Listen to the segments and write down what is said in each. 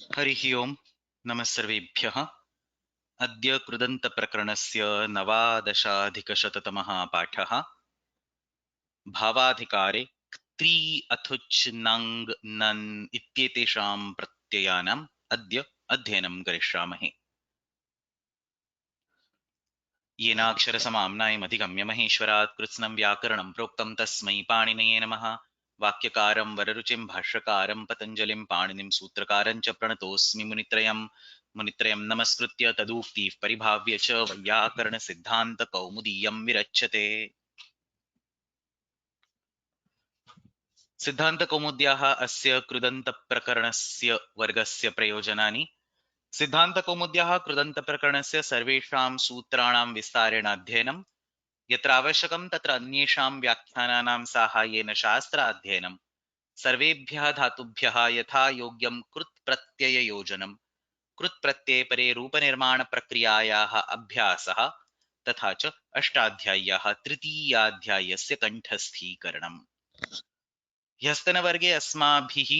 हरिः ओम् नमः सर्वेभ्यः। अद्य कृदन्तप्रकरणस्य नवादशाधिकशततमः पाठः। भावाधिकारे क्त्री अथुच् नङ् नन् इत्येतेषां प्रत्ययानाम् अद्य अध्ययनं करिष्यामः। येनाक्षरसमाम्नायमधिगम्य महेश्वरात् कृत्स्नं व्याकरणं प्रोक्तं तस्मै पाणिनये नमः। वाक्यकारं वररुचिं भाष्यकारं पतञ्जलिं पाणिनिं सूत्रकारं च प्रणतोऽस्मि मुनित्रयं नमस्कृत्य तदुक्तिः परिभाव्य च वैयाकरणसिद्धान्तकौमुदीयं विरच्यते। सिद्धान्तकौमुद्याः अस्य कृदन्तप्रकरणस्य वर्गस्य प्रयोजनानि। सिद्धान्तकौमुद्याः कृदन्तप्रकरणस्य सर्वेषां सूत्राणां विस्तारेण अध्ययनं, यत्र आवश्यकं तत्र अन्येषां व्याख्यानानां साहाय्येन शास्त्राध्ययनं, सर्वेभ्यः धातुभ्यः यथा योग्यं कृत्प्रत्यययोजनं, कृत्प्रत्ययपरे रूपनिर्माणप्रक्रियायाः अभ्यासः, तथा च अष्टाध्याय्याः तृतीयाध्यायस्य कण्ठस्थीकरणम्। ह्यस्तनवर्गे अस्माभिः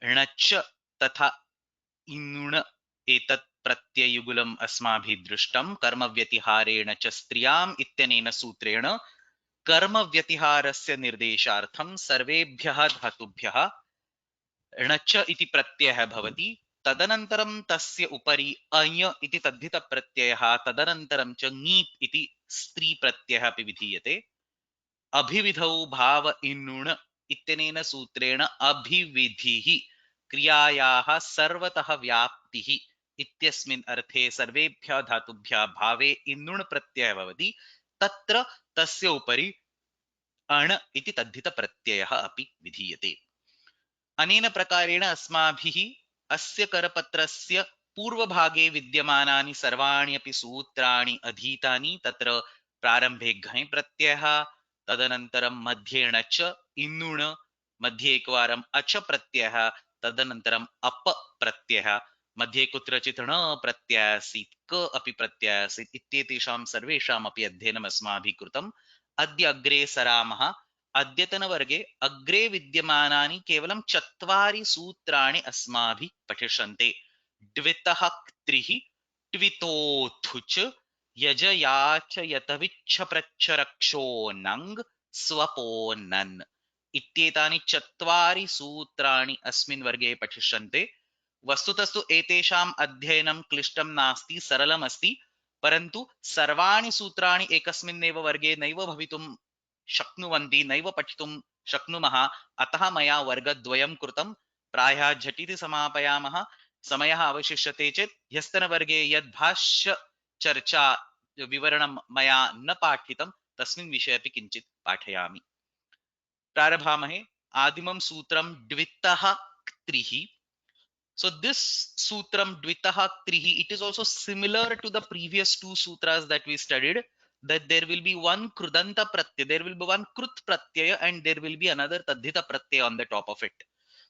णच्च तथा इनुण एतत् प्रत्यययुगुलम् अस्माभिः दृष्टं। कर्मव्यतिहारेण च स्त्रियाम् इत्यनेन सूत्रेण कर्मव्यतिहारस्य निर्देशार्थं सर्वेभ्यः धातुभ्यः णच इति प्रत्ययः भवति। तदनन्तरं तस्य उपरि अञ इति तद्धितप्रत्ययः, तदनन्तरं च ङीत् इति स्त्रीप्रत्ययः अपि विधीयते। अभिविधौ भाव इन्नुण इत्यनेन सूत्रेण अभिविधिः क्रियायाः सर्वतः व्याप्तिः इत्यस्मिन् अर्थे सर्वेभ्यः धातुभ्यः भावे इन्नुण प्रत्ययः भवति। तत्र तस्य उपरि अण इति तद्धितप्रत्ययः अपि विधीयते। अनेन प्रकारेण अस्माभिः अस्य करपत्रस्य पूर्वभागे विद्यमानानि सर्वाणि अपि सूत्राणि अधीतानि। तत्र प्रारम्भे घञ् प्रत्ययः, तदनन्तरं मध्ये णच इन्नुण, मध्ये एकवारम् अच प्रत्ययः, तदनन्तरम् अप प्रत्ययः, मध्ये कुत्रचित् ण प्रत्ययः आसीत्, क अपि प्रत्ययः आसीत् इत्येतेषां सर्वेषामपि अध्ययनम् अस्माभिः कृतम्। अद्य अग्रे सरामः। अद्यतनवर्गे अग्रे विद्यमानानि केवलं 4 सूत्राणि अस्माभिः पठिष्यन्ते। द्वितः क्त्रिः, ट्वितोऽथुच, यजयाच यतविच्छ प्रच्छरक्षो नङ् स्वपो नन् इत्येतानि 4 सूत्राणि अस्मिन् वर्गे पठिष्यन्ते। वस्तुतस्तु एतेषाम् अध्ययनं क्लिष्टं नास्ति, सरलमस्ति, परन्तु सर्वाणि सूत्राणि एकस्मिन्नेव वर्गे नैव भवितुं शक्नुवन्ति, नैव पठितुं शक्नुमः। अतः मया वर्गद्वयं कृतं। प्रायः झटिति समापयामः। समयः अवशिष्यते चेत् ह्यस्तनवर्गे यद् भाष्य चर्चा विवरणं मया न पाठितं तस्मिन् विषये अपि किञ्चित् पाठयामि। प्रारभामहे। आदिमं सूत्रं द्वितः क्त्रिः। So this sutram dvitaha trihi, it is also similar to the previous 2 sutras that we studied, that there will be one krudanta pratyaya, there will be one krut pratyaya, and there will be another tadhita pratyaya on the top of it.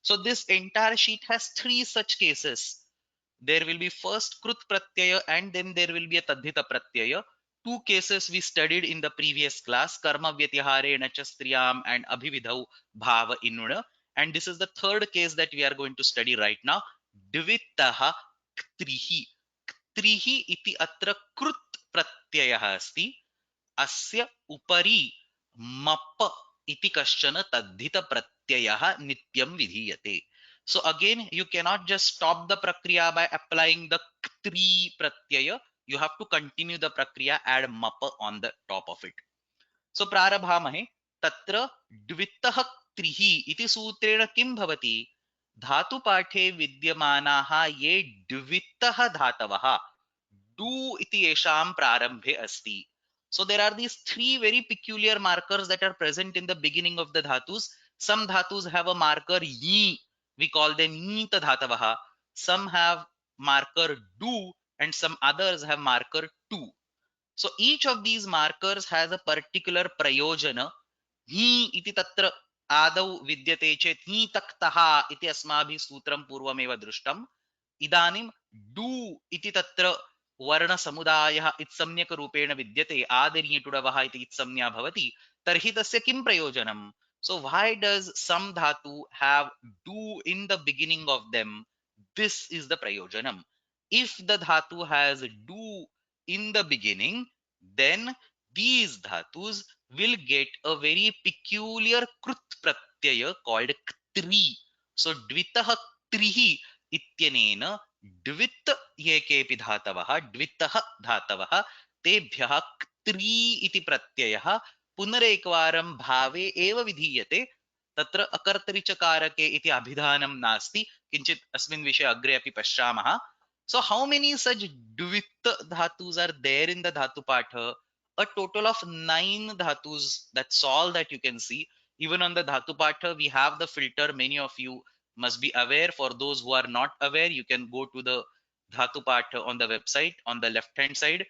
So this entire sheet has 3 such cases. There will be first krut pratyaya and then there will be a tadhita pratyaya. 2 cases we studied in the previous class, karma vyatiharena cha striyam and abhividhau bhava inuna. And this is the third case that we are going to study right now. द्वितः क्त्रिः। क्त्रिः इति अत्र कृत् प्रत्ययः अस्ति। अस्य उपरि मप इति कश्चन तद्धितप्रत्ययः नित्यं विधीयते। So again, you cannot just stop the prakriya by applying the ktri pratyaya. You have to continue the prakriya, add mapa on the top of it. So prarabhamahe. तत्र द्वितः क्त्रिः इति सूत्रेण किं भवति? धातुपाठे विद्यमानाः ये द्वितः धातवः डू इति येषां प्रारम्भे अस्ति. So there are these 3 very peculiar markers that are present in the beginning of the dhatus. Some dhatus have a marker yi, we call them yita dhatavah. Some have marker do and some others have marker tu. So each of these markers has a particular prayojana. ही इति तत्र आदौ विद्यते चेत् ही तक्तः इति अस्माभिः सूत्रं पूर्वमेव दृष्टम्। इदानीं डू इति तत्र वर्णसमुदायः इत्सम्यक् रूपेण विद्यते, आदिर्यटुडवः इति इत्संज्ञा भवति। तर्हि तस्य किं प्रयोजनं? So why does some dhatu have do in the beginning of them? This is the prayojanam. If the dhatu has do in the beginning, then these dhatus will get a very peculiar krut pratyaya called ktri. So dvitah krihi इत्यनेन द्वित ये केऽपि धातवः द्वितः धातवः तेभ्यः क्त्री इति प्रत्ययः पुनरेकवारं भावे एव विधीयते तत्र अकर्तरिचकारके इति अभिधानं नास्ति किञ्चित् अस्मिन् विषये अग्रे अपि पश्यामः. So how many such dvit dhatus are there in the dhatu patha? A total of 9 dhatus. That's all that you can see. Even on the dhatu patha we have the filter. Many of you must be aware. For those who are not aware, you can go to the dhatu patha on the website. On the left hand side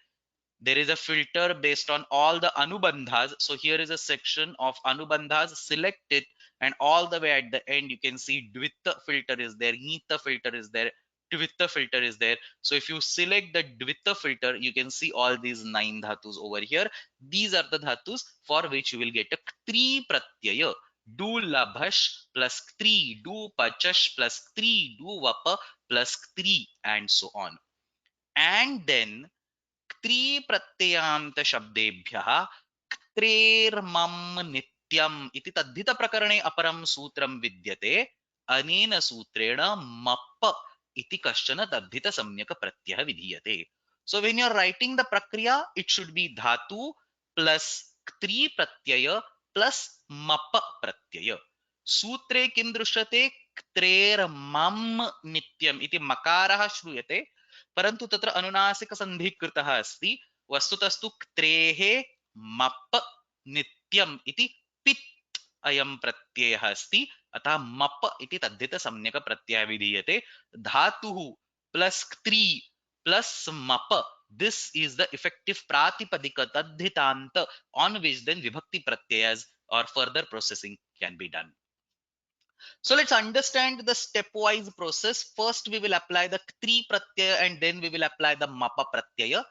there is a filter based on all the anubandhas. So here is a section of anubandhas. Select it, and all the way at the end you can see dvita filter is there, nita filter is there, dvita filter is there. So if you select the dvita filter, you can see all these 9 dhatus over here. These are the dhatus for which you will get a ktri pratyaya. Do labhash plus ktri, do pachash plus ktri, do vapa plus ktri, and so on. And then त्री प्रत्ययान्त शब्देभ्यः क्त्रेर्मम नित्यम इति तद्धित प्रकरणे अपरं सूत्रं विद्यते. अनेन सूत्रेण मप्प इति कश्चन तद्धित सम्यक प्रत्ययः विधीयते. So when you are writing the prakriya, it should be dhatu plus ktri pratyaya plus mappa pratyaya. सूत्रे किं दृश्यते? क्त्रेर्मम नित्यम इति मकारः श्रूयते, परंतु तत्र अनुनासिक संधि कृतः अस्ति. वस्तुतस्तु क्त्रेः मप् नित्यम् इति पित् अयं प्रत्ययः अस्ति. अतः मप् इति तद्धित सम्यक प्रत्ययः विधीयते. धातुः प्लस क्त्री प्लस मप्, this is the effective pratipadika tadhitant on which then vibhakti pratyayas or further processing can be done. So let's understand the stepwise process. First we will apply the ktri pratyaya and then we will apply the mapa pratyaya.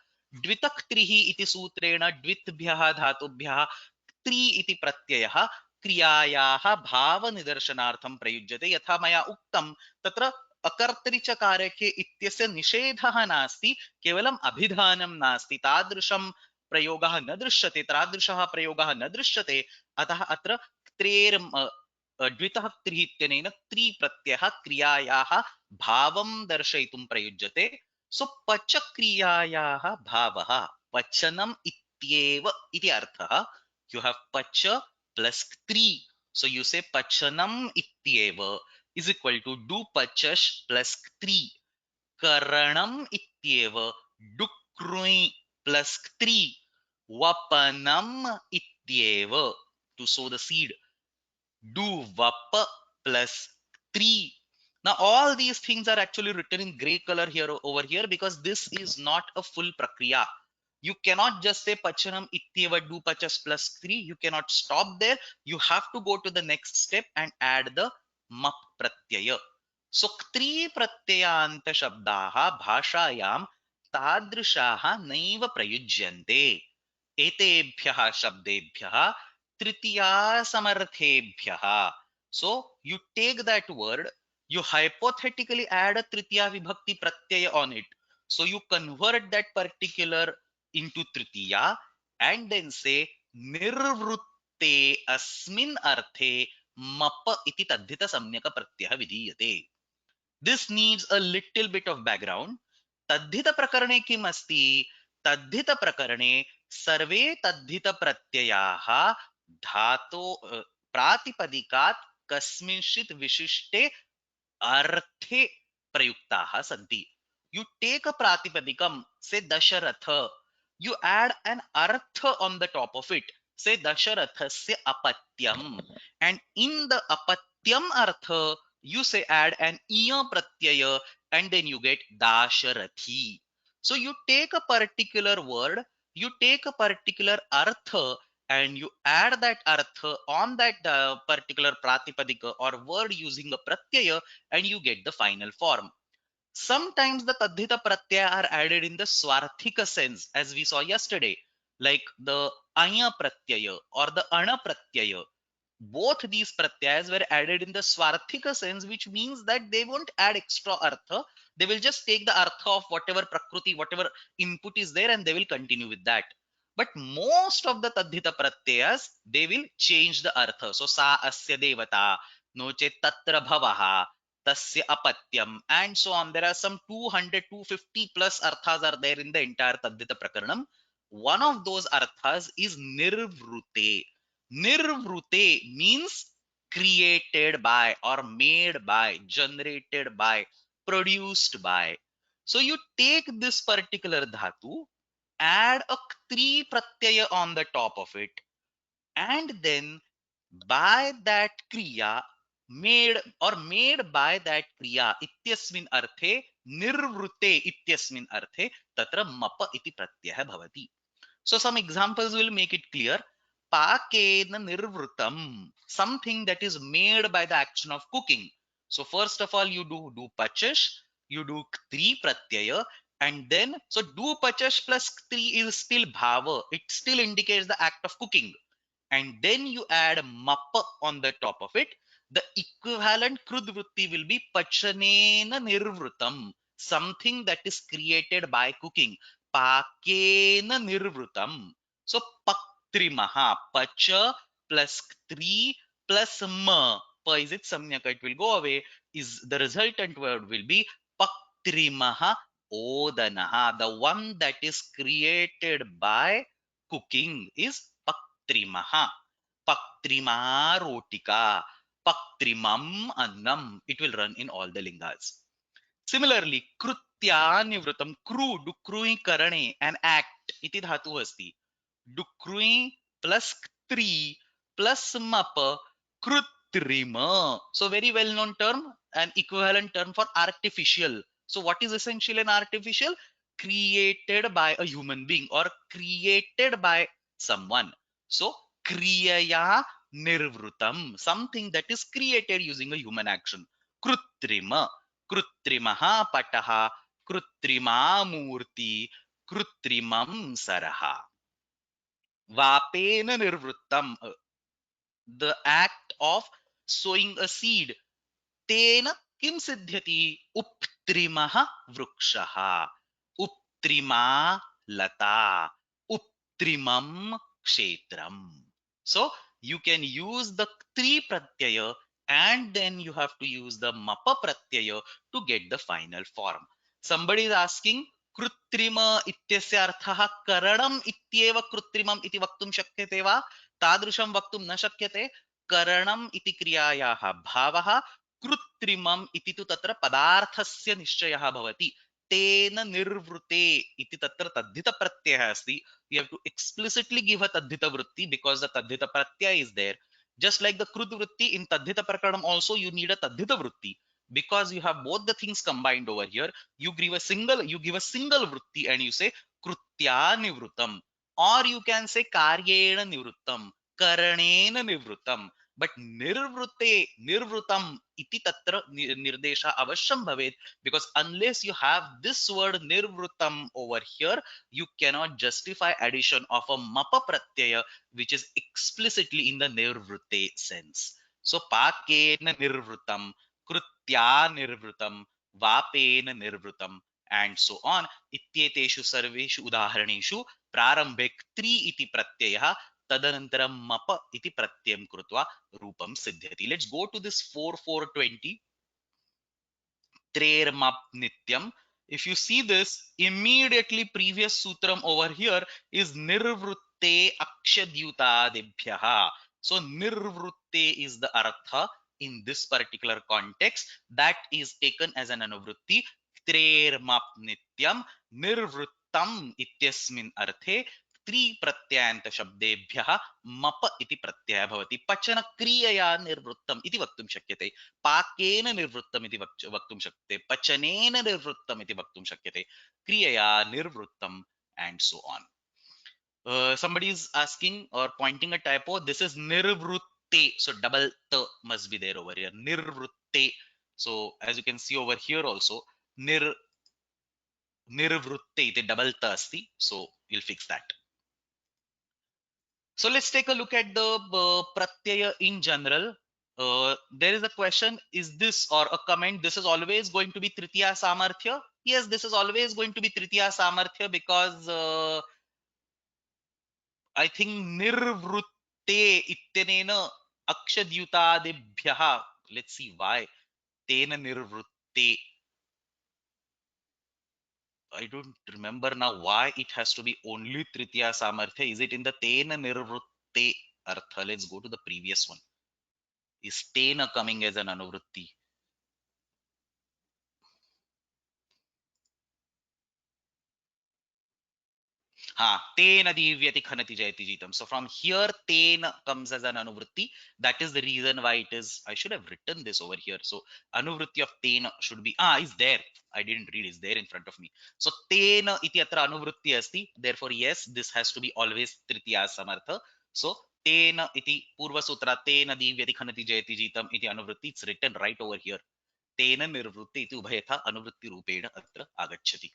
Dvitak trihi iti sutrena dvitbhyah dhatubhyah ktri iti pratyayah क्रियायाः भाव निदर्शनार्थं प्रयुज्यते. यथा मया उक्तं तत्र अकर्तरिचकारके इत्यस्य निषेधः नास्ति, केवलम् अभिधानं नास्ति. तादृशं प्रयोगः न दृश्यते, तादृशः प्रयोगः न दृश्यते. अतः अत्र क्त्रेर् द्वितः क्त्रिः इत्यनेन क्त्री प्रत्ययः क्रियायाः भावं दर्शयितुं प्रयुज्यते. सो पच क्रियायाः भावः पचनम् इत्येव इति अर्थः. You have pacha plus ktri. So you say pachanam ityeva is equal to do pachash plus ktri. Karanam ityeva do krui plus ktri. Vapanam ityeva to sow the seed. Do vapa plus ktri. Now all these things are actually written in gray color here over here because this is not a full prakriya. You cannot just say pachanam ityeva do pachas plus 3. You cannot stop there. You have to go to the next step and add the map pratyaya. So ktri pratyayanta shabdaha bhashayam tadrishaha naiva prayujyante. Etebhyah shabdebhyah tritiya samarthebhyah. So you take that word, you hypothetically add a tritiya vibhakti pratyaya on it. So you convert that particular into tritiya and then say nirvrutte asmin arthe mapa iti tadhita samyaka pratyaya vidhiyate. This needs a little bit of background. तद्धित प्रकरणे किम् अस्ति? तद्धित प्रकरणे सर्वे तद्धित प्रत्ययाः धातो प्रातिपदिकात् कस्मिंश्चित् विशिष्टे अर्थे प्रयुक्ताः सन्ति. You take a pratipadikam, say Dasharatha. You add an artha on the top of it. Say Dasharathasya apatyam. And in the apatyam artha, you say add an iya pratyaya and then you get Dasharathi. So you take a particular word, you take a particular artha and you add that artha on that particular pratipadika or word using a pratyaya and you get the final form. Sometimes the tadhita pratyaya are added in the swarthika sense as we saw yesterday, like the aya pratyaya or the ana pratyaya. both these pratyayas were added in the swarthika sense, which means that they won't add extra artha. They will just take the artha of whatever prakriti, whatever input is there, and they will continue with that. But most of the tadhita pratyayas, they will change the artha. So sa asya devata, no chet tatra bhavaha, tasya apatyam, and so on. There are some 200, 250 plus arthas are there in the entire tadhita prakaranam. One of those arthas is nirvrute. Nirvrute means created by or made by, generated by, produced by. So you take this particular dhatu, add a tri pratyaya on the top of it, and then by that kriya, made by that kriya ityasmin arthe, nirvrute ityasmin arthe, tatra mapa iti pratyaya bhavati. So some examples will make it clear. Pakena nirvrutam, something that is made by the action of cooking. So first of all, you do pachash, you do ktri pratyaya, and then so do pachash plus ktri is still bhava. It still indicates the act of cooking, and then you add mappa on the top of it. The equivalent krudvrutti will be pachanena nirvrutam, something that is created by cooking. Pakena nirvrutam. So paktrimaha, pacha plus ktri plus ma, pa is it samyaka, it will go away, is the resultant word will be paktrimaha odanaha. The one that is created by cooking is paktrimaha. Paktrima rotika, paktrimam annam. It will run in all the lingas. Similarly, krutya nivrutam, kru, dukrui karane, an act, iti dhatu asti. Dukrui plus ktri plus mapa, krutrima. So very well known term, an equivalent term for artificial. So what is essentially an artificial? Created by a human being or created by someone. So kriyaya nirvrutam, something that is created using a human action. Krutrima, कृत्रिमः पटः, कृत्रिमा Murthy, कृत्रिमं सरः. वापेन निर्वृत्तम, the act of sowing a seed. तेन किम सिद्ध्यति? उपत्रिमः वृक्षः, उपत्रिमा लता, उपत्रिमं क्षेत्रम. So you can use the tri pratyaya and then you have to use the mapa pratyaya to get the final form. Somebody is asking, कृत्रिम इत्यस्य अर्थः करणम् इत्येव कृत्रिमम् इति वक्तुं शक्यते वा? तादृशं वक्तुं न शक्यते. करणम् इति क्रियायाः भावः, कृत्रिमम् इति तु तत्र पदार्थस्य निश्चयः भवति. तेन निर्वृते इति तत्र तद्धित प्रत्ययः अस्ति. You have to explicitly give a tadhita vritti because the tadhita pratyaya is there. Just like the krud vritti in tadhita prakaranam also you need a tadhita vritti, because you have both the things combined over here. You give a single vritti and you say krutya nivrutam, or you can say karyena nivrutam, karanena nivrutam. But nirvrutam iti tatra nirdesha avashyam bhavet, because unless you have this word nirvrutam over here, you cannot justify addition of a mapa pratyaya which is explicitly in the nirvrute sense. So pakena nirvrutam, krutya nirvrutam, vapena nirvrutam, and so on. Ityeteshu sarveshu udaharaneshu prarambhe ktri iti pratyayah तदनन्तरं मप इति प्रत्ययं कृत्वा रूपं सिद्ध्यति. Let's go to this 4-4-20. Trermap nityam. If you see this, immediately previous sutram over here is nirvrutte akshadyutadebhyaha. So nirvrutte is the artha in this particular context that is taken as an anuvrutti. Trermap nityam nirvruttam ityasmin arthe त्रि प्रत्ययान्त शब्देभ्यः मप इति प्रत्ययः भवति. पचन क्रियया निर्वृत्तम् इति वक्तुं शक्यते. पाकेन निर्वृत्तम् इति वक्तुं शक्यते. पचनेन निर्वृत्तम् इति वक्तुं शक्यते. क्रियया निर्वृत्तम्, and so on. Somebody is asking or pointing a typo. This is nirvrutte, so double t must be there over here. Nirvrutte. So as you can see over here also, nirvrutte iti double t asti. So we'll fix that. So let's take a look at the pratyaya in general. There is a question, is this, or a comment, this is always going to be tritiya samarthya? Yes, this is always going to be tritiya samarthya because I think nirvrutte ittenena akshadhyutadebhyah. Let's see why. Tena nirvrutte. I don't remember now why it has to be only tritiya samarthya. Is it in the tena nirvrutte artha? Let's go to the previous one. Is tena coming as an anuvrutti? Tena divyati khanati jayati jitam. So from here, tena comes as an anuvritti. That is the reason why it is. I should have written this over here. So anuvritti of tena should be is there. I didn't read. Is there in front of me. So tena iti atra anuvritti asti. Therefore, yes, this has to be always tritiya samartha. So tena iti purva sutra tena divyati khanati jayati jitam iti anuvritti. It's written right over here. Tena nirvritti iti ubhayatha anuvritti rupena atra agacchati.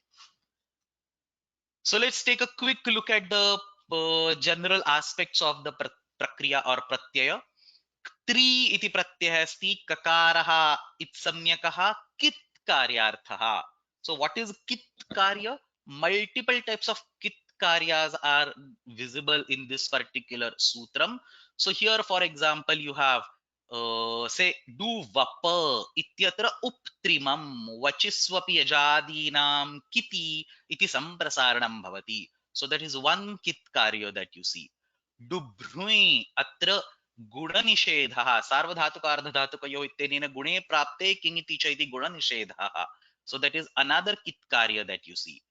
So let's take a quick look at the general aspects of the prakriya or pratyaya. Tri iti pratyaya asti kakaraha itsamyakaha kit karyarthaha. So what is kit karya? Multiple types of kit karyas are visible in this particular sutram. So here, for example, you have say do vapa ityatra uptrimam vachisvapi yajadinam kiti iti samprasaranam bhavati. So that is one kit karya that you see. डुभ्रुञ् अत्र गुणनिषेधः सार्वधातुकार्धधातुकयोः इत्यनेन गुणे प्राप्ते king इति च इति गुणनिषेधः. So that is another kit karya that you see.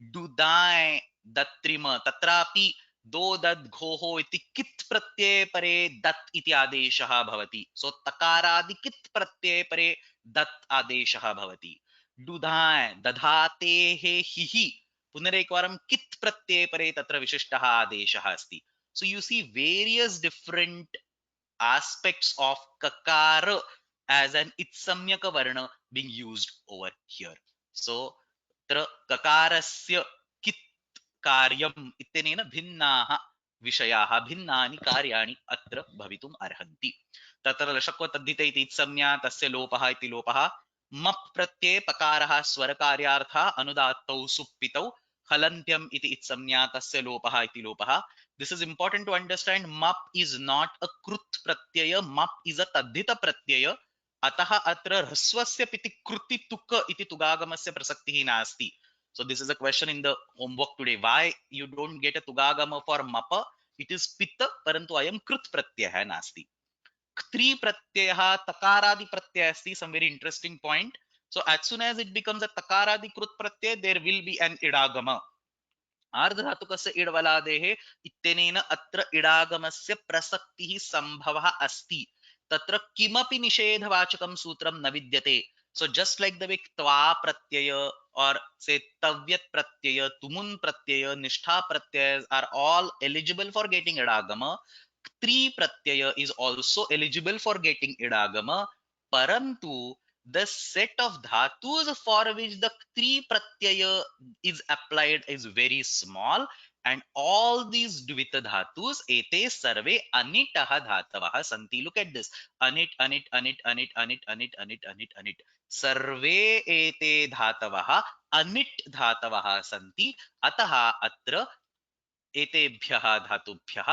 डुदाय दत्रिम तत्रापि दो दद् घोः इति कित् प्रत्यये परे दत् इति आदेशः भवति. So तकारादि कित् प्रत्यये परे दत् आदेशः भवति. डुधाय दधातेः हिः पुनरेकवारं कित् प्रत्यये परे तत्र विशिष्टः आदेशः अस्ति. So you see various different aspects of kakara as an itsamyaka varna being used over here. So tra kakarasya kit karyam ittenena भिन्नाः विषयाः भिन्नानि कार्याणि अत्र भवितुम् अर्हन्ति. तत्र लशक्व तद्धिते इति इत्संज्ञा तस्य लोपः इति लोपः मप् प्रत्यये पकारः स्वरकार्यार्थः अनुदात्तौ सुप्पितौ हलन्त्यम् इति इत्संज्ञा तस्य लोपः इति लोपः. This is important to understand. Map is not a krut pratyaya. Map is a tadhita pratyaya. Ataha atra hraswasya piti kruti tuka iti tugagamasya prasaktihi nasti. So this is a question in the homework today. Why you don't get a tugagama for mapa? It is pitta parantu ayam krut pratyaya nasti. Ktri pratyaya takaradi pratyaya asti. Some very interesting point. So as soon as it becomes a takaradi krut pratyaya, there will be an idagama. आर्धधातुकस्य इडवलादेः इत्यनेन अत्र इडागमस्य प्रसक्तिः संभवः अस्ति. तत्र किमपि निषेधवाचकं सूत्रं न विद्यते. So just like the way twa pratyaya or say tavyat pratyaya, tumun pratyaya, nishtha pratyayas are all eligible for getting idagama, tri pratyaya is also eligible for getting idagama, parantu the set of dhatus for which the tri pratyaya is applied is very small, and all these dvita dhatus ete sarve anitah dhatavah santi. Look at this. Anit, anit, anit, anit, anit, anit, anit, anit, anit. Sarve ete dhatavah anit dhatavah santi. Ataha atra एतेभ्यः धातुभ्यः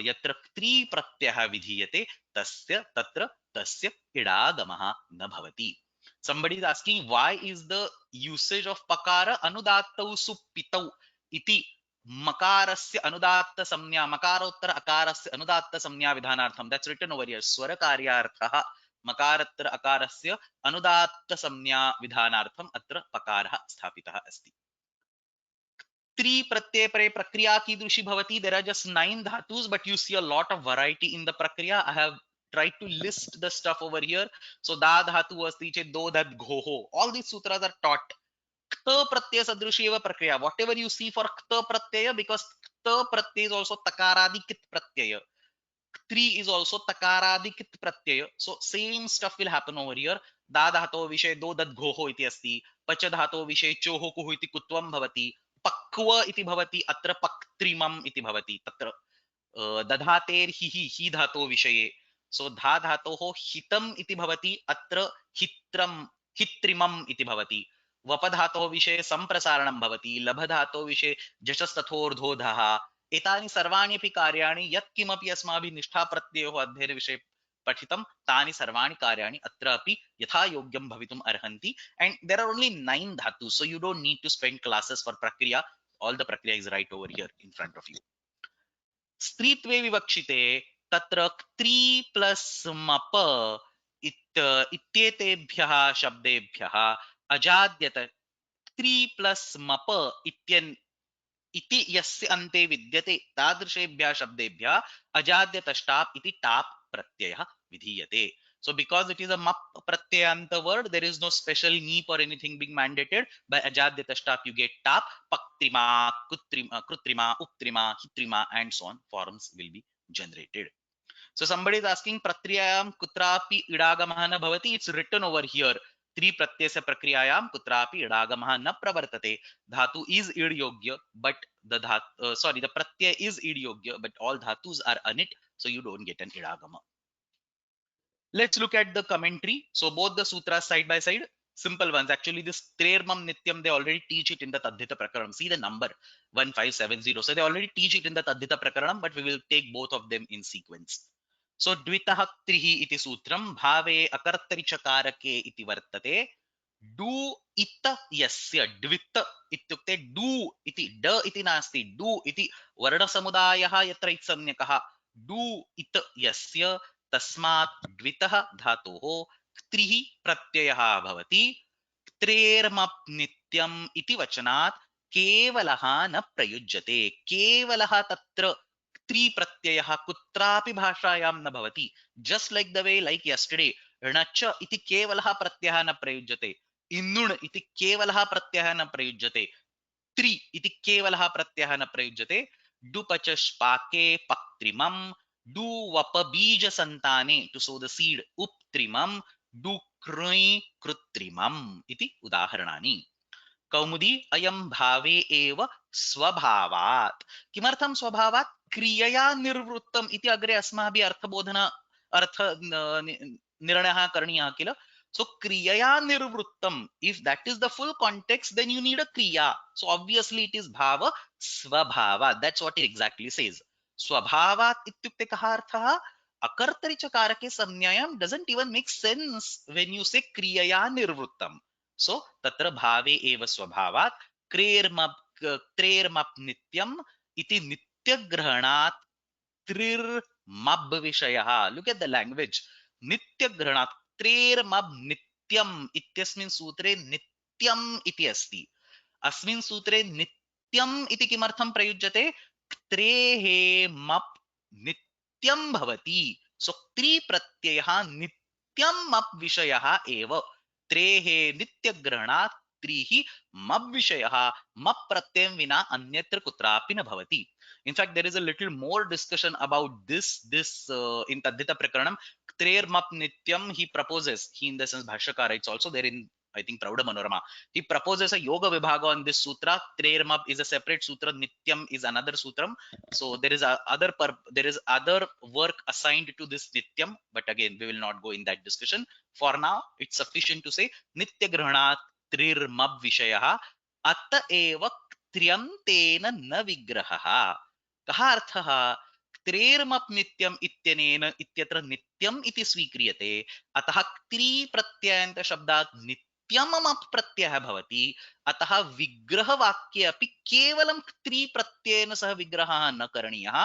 यत्र क्त्री प्रत्ययः विधीयते तस्य तत्र तस्य इडागमः न भवति. Somebody is asking why is the usage of pakara anudattau suppitau iti makarasya anudatta samnya makarottara akarasya anudatta samnya vidhanartham. That's written over here. Swara karyarthah makaratra akarasya anudatta samnya vidhanartham atra pakarah sthapitah asti. Three pratyay pare prakriya कीदृशी भवति. There are just 9 dhatus, but you see a lot of variety in the prakriya. I have tried to list the stuff over here. So da dhatu asti चे do that ghoho. All these sutras are taught. Kta pratyay sadrushi eva prakriya. Whatever you see for kta pratyaya, because kta pratyay is also takaradikit pratyaya. Three is also takaradikit pratyaya. So same stuff will happen over here. Da dhato vishay do that ghoho iti asti. Pacha dhato vishay choho kuhu iti kutvam bhavati. पक्व इति भवति अत्र पक्त्रिमम् इति भवति तत्र दधातेर्हि हि धातो विषये सो धा धातोः हितम् इति भवति अत्र हित्रम हित्रिमम् इति भवति वप धातोः विषये सम्प्रसारणं भवति लभ धातोः विषये जशस्तथोर्धोधः एतानि सर्वाणि अपि कार्याणि यत्किमपि अस्माभिः निष्ठाप्रत्ययोः अध्ययनविषये पठितं तानि सर्वाणि कार्याणि अत्र अपि यथा योग्यं भवितुम् अर्हन्ति and there are only 9 dhatus so you don't need to spend classes for prakriya all the prakriya is right over here in front of you स्त्रीत्वे विवक्षिते तत्र क्त्री प्लस मप इत्येतेभ्यः शब्देभ्यः अजाद्यत क्त्री प्लस मप इत्यन् इति यस्य अन्ते विद्यते तादृशेभ्यः शब्देभ्यः अजाद्यतष्टाप् इति टाप् प्रत्ययः विधीयते. So because it is a map pratyayanta word, there is no special neep or anything being mandated. By ajadyatashta you get tap, paktrima, krutrima, uptrima, hitrima, and so on. Forms will be generated. So somebody is asking prakriyayam kutrapi idagamah na bhavati. It's written over here. Tri pratyasya prakriyayam kutrapi idagamah na pravartate. Dhatu is id yogya, but the the pratyaya is id yogya, but all dhatus are anit, so you don't get an idagama. Let's look at the commentary. So both the sutras side by side, simple ones. Actually, this Trermam Nityam, they already teach it in the Tadhita Prakaranam. See the number 1570. So they already teach it in the Tadhita Prakaranam, but we will take both of them in sequence. So Dvitah Trihi iti sutram bhave akartarichakarake iti vartate. Do ita yasya dvita ityukte do iti da iti nasti do iti varna samudayaha yatra itsanyakaha do ita yasya तस्मात् द्वितः धातोः क्त्रिः प्रत्ययः भवति क्त्रेर्मप् नित्यम् इति वचनात् केवलः न प्रयुज्यते केवलः तत्र क्त्री प्रत्ययः कुत्रापि भाषायां न भवति just like the way like yesterday णच इति केवलः प्रत्ययः न प्रयुज्यते इन्नुण् इति केवलः प्रत्ययः न प्रयुज्यते त्रि इति केवलः प्रत्ययः न प्रयुज्यते डुपचश् पाके पक्त्रिमम् डू वप बीज संताने टू सो द सीड उपत्रिमम डू कृञि कृत्रिमम इति उदाहरणानि कौमुदी अयं भावे एव स्वभावात् किमर्थं स्वभावात् क्रियया निर्वृत्तम् इति अग्रे अस्माभिः अर्थबोधन अर्थ निर्णयः करणीयः किल so kriyaya nirvruttam if that is the full context then you need a kriya so obviously it is bhava swabhava that's what it exactly says स्वभावात् इत्युक्ते कः अर्थः अकर्तरिचकारके संज्ञायां doesn't even make sense when you say क्रियया निर्वृत्तम् so तत्र भावे एव स्वभावात् क्रेर्मप् नित्यम् इति नित्यग्रहणात् त्रिर्मब् विषयः look at the language नित्यग्रहणात् त्रेर्मब् नित्यम् इत्यस्मिन् सूत्रे नित्यम् इति अस्ति अस्मिन् सूत्रे नित्यम् इति किमर्थं प्रयुज्यते त्रेः मप् नित्यं भवति सो त्रि प्रत्ययः नित्यं मप् विषयः एव त्रेः नित्यग्रहणात् त्रिः मप् विषयः मप् प्रत्ययं विना अन्यत्र कुत्रापि न भवति in fact there is a little more discussion about this in Tadhita Prakaranam त्रेर्मप् nityam he proposes he in the sense bhashyakara it's also there in I think Prauda Manorama. He proposes a yoga vibhaga on this sutra. Trermab is a separate sutra. Nityam is another sutram. So there is other work assigned to this Nityam. But again, we will not go in that discussion. For now, it's sufficient to say Nitya Grhanat Trirmab Vishayaha Atta eva Triyam Tena Na Vigraha. Kaha arthaha त्रेर्मप् नित्यम् इत्यनेन इत्यत्र नित्यम् इति स्वीक्रियते अतः क्त्री प्रत्ययान्त शब्दात् नित्यमप् प्रत्ययः भवति अतः विग्रहवाक्ये अपि केवलं क्त्री प्रत्ययेन सह विग्रहः न करणीयः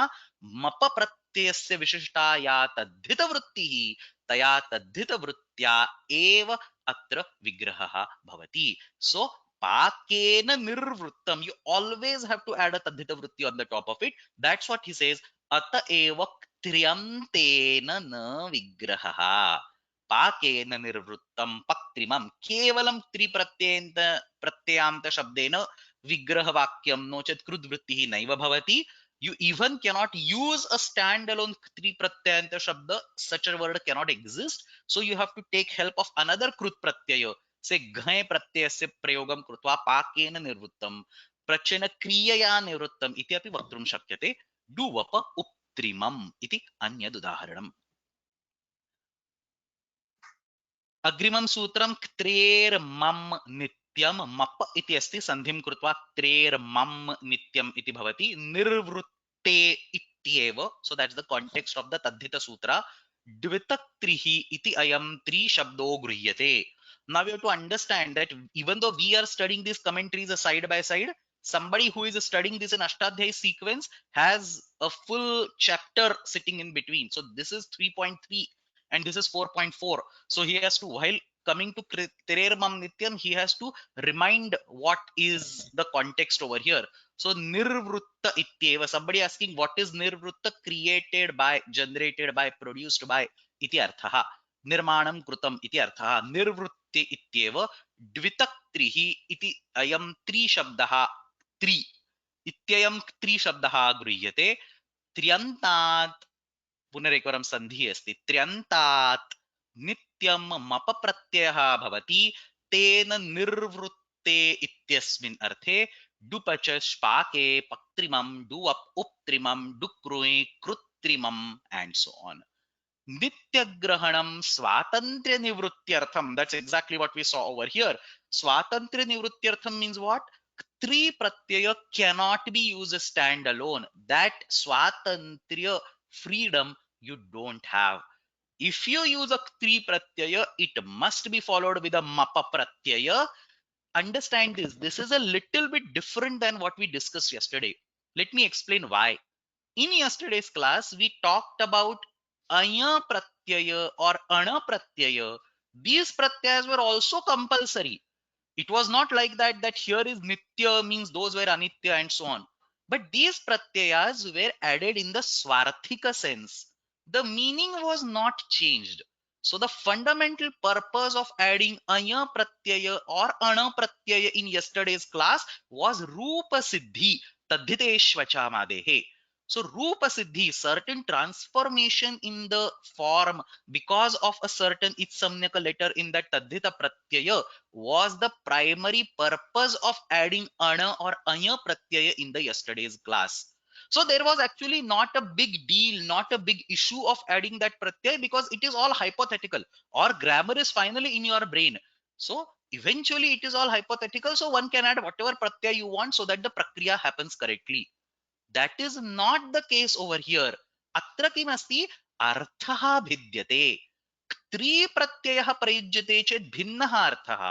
मप प्रत्ययस्य विशिष्टा या तद्धितवृत्तिः तया तद्धितवृत्त्या एव अत्र विग्रहः भवति सो पाकेन निर्वृत्तम you always have to add a tadhita vritti on the top of it that's what he says अत एव त्र्यन्तेन न विग्रहः पाकेन निर्वृत्तं पक्त्रिमं केवलं प्रत्ययांत शब्देन विग्रहवाक्यं नो चेत् कृद्वृत्तिः नैव भवति you even cannot use a standalone tri pratyayanta shabda such a word cannot exist so you have to take help of another krut pratyaya say घय प्रत्ययस्य प्रयोगं कृत्वा पाकेन निर्वृत्तं प्रचन क्रियया निर्वृत्तम् इति अपि वक्तुं शक्यते डु वप कृत्रिमम् इति अन्यदुदाहरणम्। अग्रिमं सूत्रं क्त्रेर्मम् नित्यं मप इति अस्ति, सन्धिं कृत्वा क्त्रेर्मम् नित्यम् इति भवति, निर्वृत्ते इत्येव। So that's the context of the taddhita sutra. द्वितक्त्रिः इति अयं त्रि शब्दो गृह्यते. Now we have to understand that even though we are studying these commentaries side by side, somebody who is studying this in Ashtadhyayi sequence has a full chapter sitting in between. So this is 3.3 and this is 4.4. So he has to, while coming to Tirermam Nityam, he has to remind what is the context over here. So Nirvrutta Ityeva, somebody asking what is Nirvrutta, created by, generated by, produced by, iti arthaha. Nirmanam Krutam iti arthaha. Nirvrutti Ityeva, Dvitaktrihi iti ayam tri shabdaha, tri. इत्ययं त्रि शब्दः गृह्यते त्र्यन्तात् पुनरेकवारं सन्धिः अस्ति त्र्यन्तात् नित्यं मप प्रत्ययः भवति तेन निर्वृत्ते इत्यस्मिन् अर्थे डुपच श्पाके पक्त्रिमं डुवप् उपत्रिमं डुक्रुयि कृत्रिमम् एंड सो ऑन. नित्यग्रहणं स्वातंत्र्य निवृत्त्यर्थम, that's exactly what we saw over here. Swatantriya nivruttyartham means what? Three pratyaya cannot be used stand alone. That swatantriya, freedom, you don't have. If you use a three pratyaya, it must be followed with a mapa pratyaya. Understand this. This is a little bit different than what we discussed yesterday. Let me explain why. In yesterday's class, we talked about aya pratyaya or ana pratyaya. These pratyayas were also compulsory. It was not like that here is nitya means those were anitya and so on. But these pratyayas were added in the swarthika sense. The meaning was not changed. So the fundamental purpose of adding aya pratyaya or ana pratyaya in yesterday's class was rupa siddhi tadhiteshvacha madehe. So rupa siddhi, certain transformation in the form because of a certain itsamnyaka letter in that tadhita pratyaya was the primary purpose of adding ana or anya pratyaya in the yesterday's class. So there was actually not a big deal, not a big issue of adding that pratyaya because it is all hypothetical, or grammar is finally in your brain. So eventually it is all hypothetical. So one can add whatever pratyaya you want so that the prakriya happens correctly. That is not the case over here. Atra kim asti? Arthaha भिद्यते. त्रि प्रत्ययः प्रयुज्यते चेत् भिन्नः अर्थः.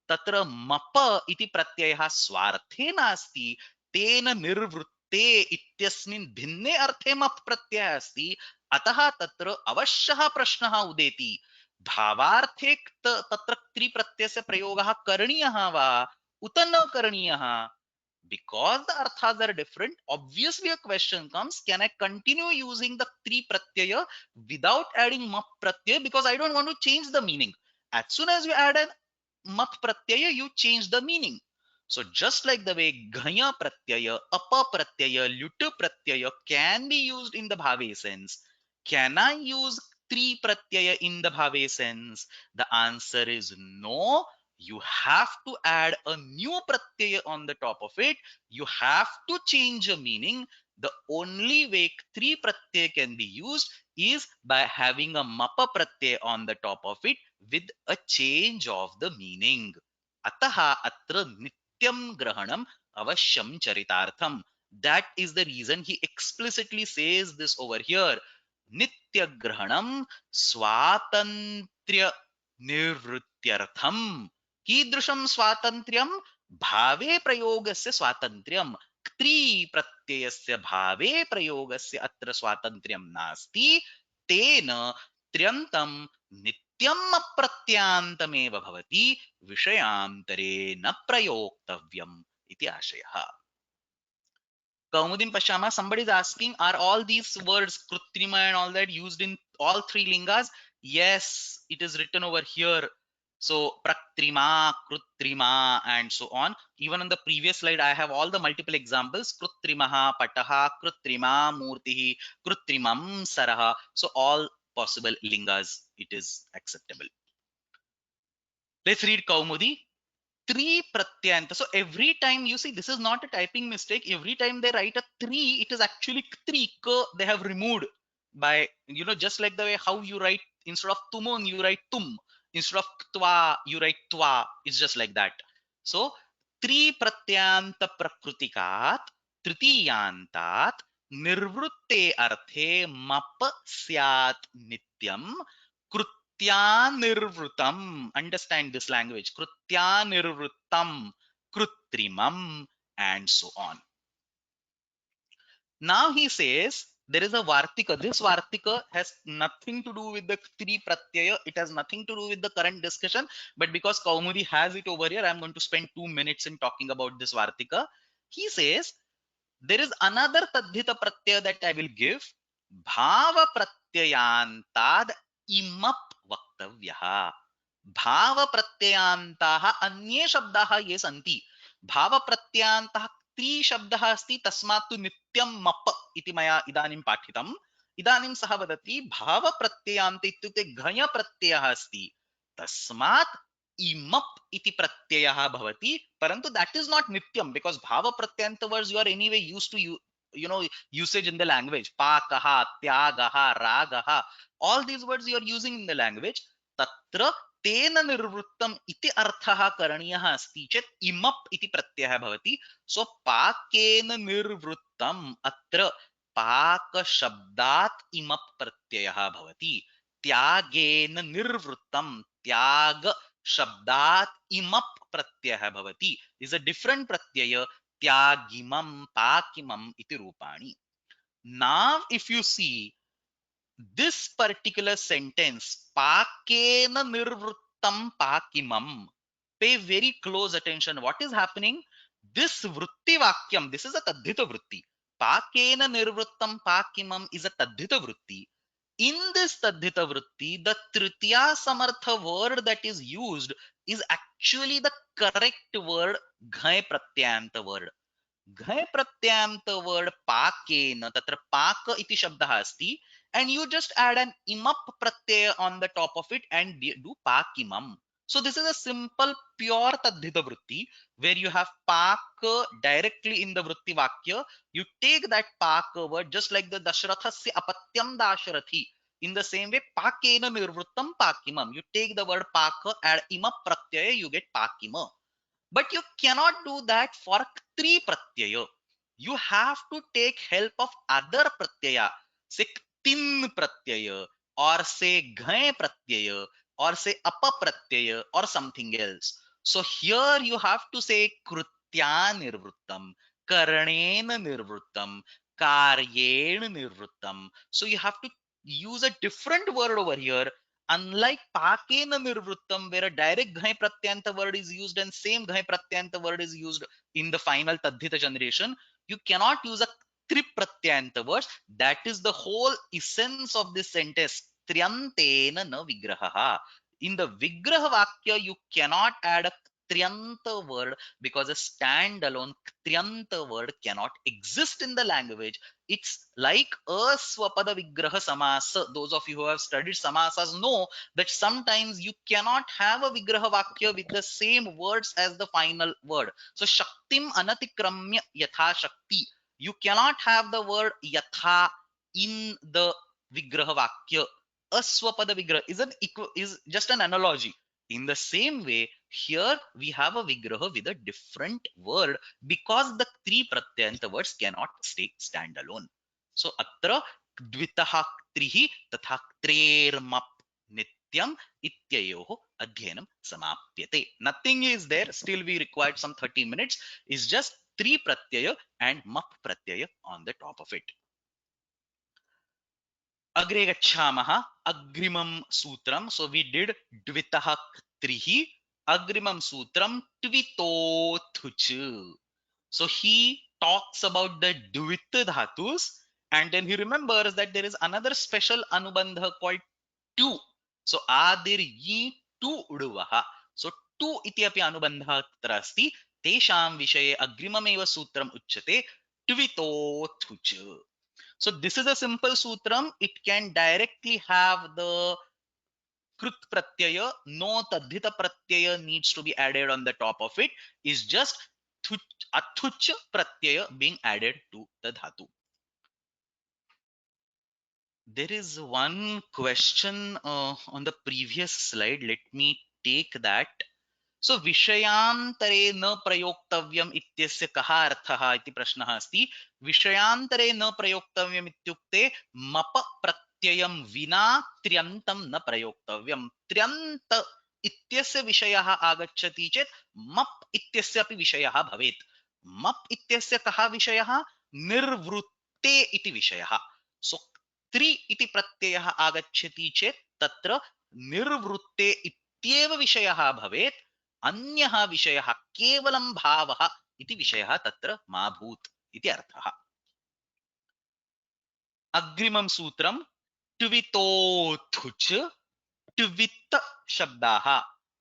तत्र मप इति प्रत्ययः स्वार्थे नास्ति, तेन निर्वृत्ते इत्यस्मिन् भिन्ने अर्थे मप प्रत्ययः अस्ति. अतः तत्र अवश्यः प्रश्नः उदेति, भावार्थे तत्र त्रि प्रत्ययस्य प्रयोगः करणीयः वा उत न करणीयः? Because the arthas are different, obviously a question comes, can I continue using the three pratyaya without adding map pratyaya, because I don't want to change the meaning. As soon as you add an map pratyaya, you change the meaning. So just like the way ghaya pratyaya, apa pratyaya, luta pratyaya can be used in the bhave sense, can I use three pratyaya in the bhave sense? The answer is no. You have to add a new pratyaya on the top of it. You have to change a meaning. The only way three pratyaya can be used is by having a mapa pratyaya on the top of it with a change of the meaning. Ataha atra nityam grahanam avashyam charitartham. That is the reason he explicitly says this over here. Nitya grahanam swatantrya nivrityartham. कीदृशं स्वातन्त्र्यं? भावे प्रयोगस्य स्वातन्त्र्यं. क्त्री प्रत्ययस्य भावे प्रयोगस्य अत्र स्वातन्त्र्यं नास्ति. तेन त्र्यन्तं नित्यम् अप्रत्यान्तमेव भवति, विषयान्तरे न प्रयोक्तव्यम् इति आशयः. Kaumudim Pashama, somebody is asking, are all these words Krutrima and all that used in all three lingas? Yes, it is written over here. So Praktrima, Krutrima, and so on. Even on the previous slide, I have all the multiple examples. Krutrimaha, Pataha, Krutrima, Murtihi, Krutrimam, Saraha. So all possible lingas, it is acceptable. Let's read Kaumudi. three pratyanta. So every time you see, this is not a typing mistake. Every time they write a three, it is actually three. They have removed by, just like the way how you write instead of tumun, you write tum. Instead of twa, you write twa. It's just like that. So three pratyanta prakrutikat tritiyantat nirvrutte arthe map syat nityam Krutyanirvrutam. Understand this language. Krutyanirvrutam, Krutrimam, and so on. Now he says there is a Vartika. This Vartika has nothing to do with the three Pratyaya. It has nothing to do with the current discussion. But because Kaumudi has it over here, I'm going to spend 2 minutes in talking about this Vartika. He says there is another Tadhita Pratyaya that I will give. Bhava Pratyayantad imap vaktavyaha. भाव प्रत्ययान्ताः अन्ये शब्दाः ये सन्ति भाव प्रत्ययान्तः त्रि शब्दः अस्ति तस्मात् तु नित्यं मप इति मया इदानीं पाठितम् इदानीं सः वदति भाव प्रत्ययान्त इत्युक्ते घञ प्रत्ययः अस्ति तस्मात् इमप इति प्रत्ययः भवति परन्तु that is not nityam because भाव प्रत्ययान्त words you are anyway used to usage in the language पाकः त्यागः रागः all these words you are using in the language तत्र तेन निर्वृत्तम इति अर्थः करणीयः अस्ति चेत् इमप् इति प्रत्ययः भवति सो पाकेन निर्वृत्तम अत्र पाक शब्दात् इमप् प्रत्ययः भवति त्यागेन निर्वृत्तम त्याग शब्दात् इमप् प्रत्ययः भवति इज अ डिफरेंट प्रत्यय त्यागिमं पाकिमम् इति रूपाणि now if you see this particular sentence, pakena nirvrittam pakimam. Pay very close attention. What is happening? This vritti vakyam, this is a tadhita vritti. Pakena nirvrittam pakimam is a tadhita vritti. In this tadhita vritti, the tritiya samartha word that is used is actually the correct word, ghai pratyanta word. घय प्रत्ययान्त word pakena tatra pak iti shabdah asti and you just add an imap pratyaya on the top of it and do pakimam. So this is a simple pure tadhita vritti where you have pak directly in the vritti vakya. You take that pak word just like the dashrathasya apatyam dashrathi. In the same way pakena nirvrittam pakimam. You take the word pak, add imap pratyaya, you get pakima. But you cannot do that for three pratyaya. You have to take help of other pratyaya. Say tin pratyaya or say ghai pratyaya or say apa pratyaya or something else. So here you have to say krutya nirvrittam, karanena nirvrittam, karyena nirvrittam. So you have to use a different word over here. Unlike pakena nirvrittam, where a direct ghai pratyanta word is used and same ghai pratyanta word is used in the final tadhita generation, you cannot use a tri pratyanta words. That is the whole essence of this sentence. Triantena na vigraha. In the vigraha vakya, you cannot add a trianta word because a standalone trianta word cannot exist in the language. It's like a swapada vigraha samasa. Those of you who have studied samasas know that sometimes you cannot have a vigraha vakya with the same words as the final word. So shaktim anatikramya yatha shakti. You cannot have the word yatha in the vigraha vakya. Aswapada vigraha is just an analogy. In the same way, here we have a vigraha with a different word because the three pratyanta words cannot stay standalone. So atra dvitaha trihi tatha trermap nityam ityayoho adhyanam samapyate. Nothing is there. Still we required some 30 minutes. It's just three pratyaya and map pratyaya on the top of it. Agre gacchamaha agrimam sutram. So we did dvitaha trihi agrimam sutram tvitothuch. So he talks about the dvita dhatus and then he remembers that there is another special anubandha called tu. So adir yi tu uduvaha. So tu iti api anubandha tatra asti tesham vishaye agrimameva sutram uchyate tvitothuch. So this is a simple sutram. It can directly have the krut pratyaya, no tadhita pratyaya needs to be added on the top of it, is just athuch pratyaya being added to the dhatu. There is one question on the previous slide. Let me take that. So विषयान्तरे न प्रयोक्तव्यम् इत्यस्य कः अर्थः इति प्रश्नः अस्ति. विषयान्तरे न प्रयोक्तव्यम् इत्युक्ते मप प्रत्ययं विना त्र्यन्तं न प्रयोक्तव्यम्. त्र्यन्त इत्यस्य विषयः आगच्छति चेत् मप इत्यस्य अपि विषयः भवेत्. मप इत्यस्य कः विषयः? निर्वृत्ते इति विषयः. सो त्रि इति प्रत्ययः आगच्छति चेत् तत्र निर्वृत्ते इत्येव विषयः भवेत्. अन्यः विषयः केवलं भावः इति विषयः तत्र मा भूत् इति अर्थः. अग्रिमं सूत्रं ट्वितोथुच्. ट्वित् शब्दाः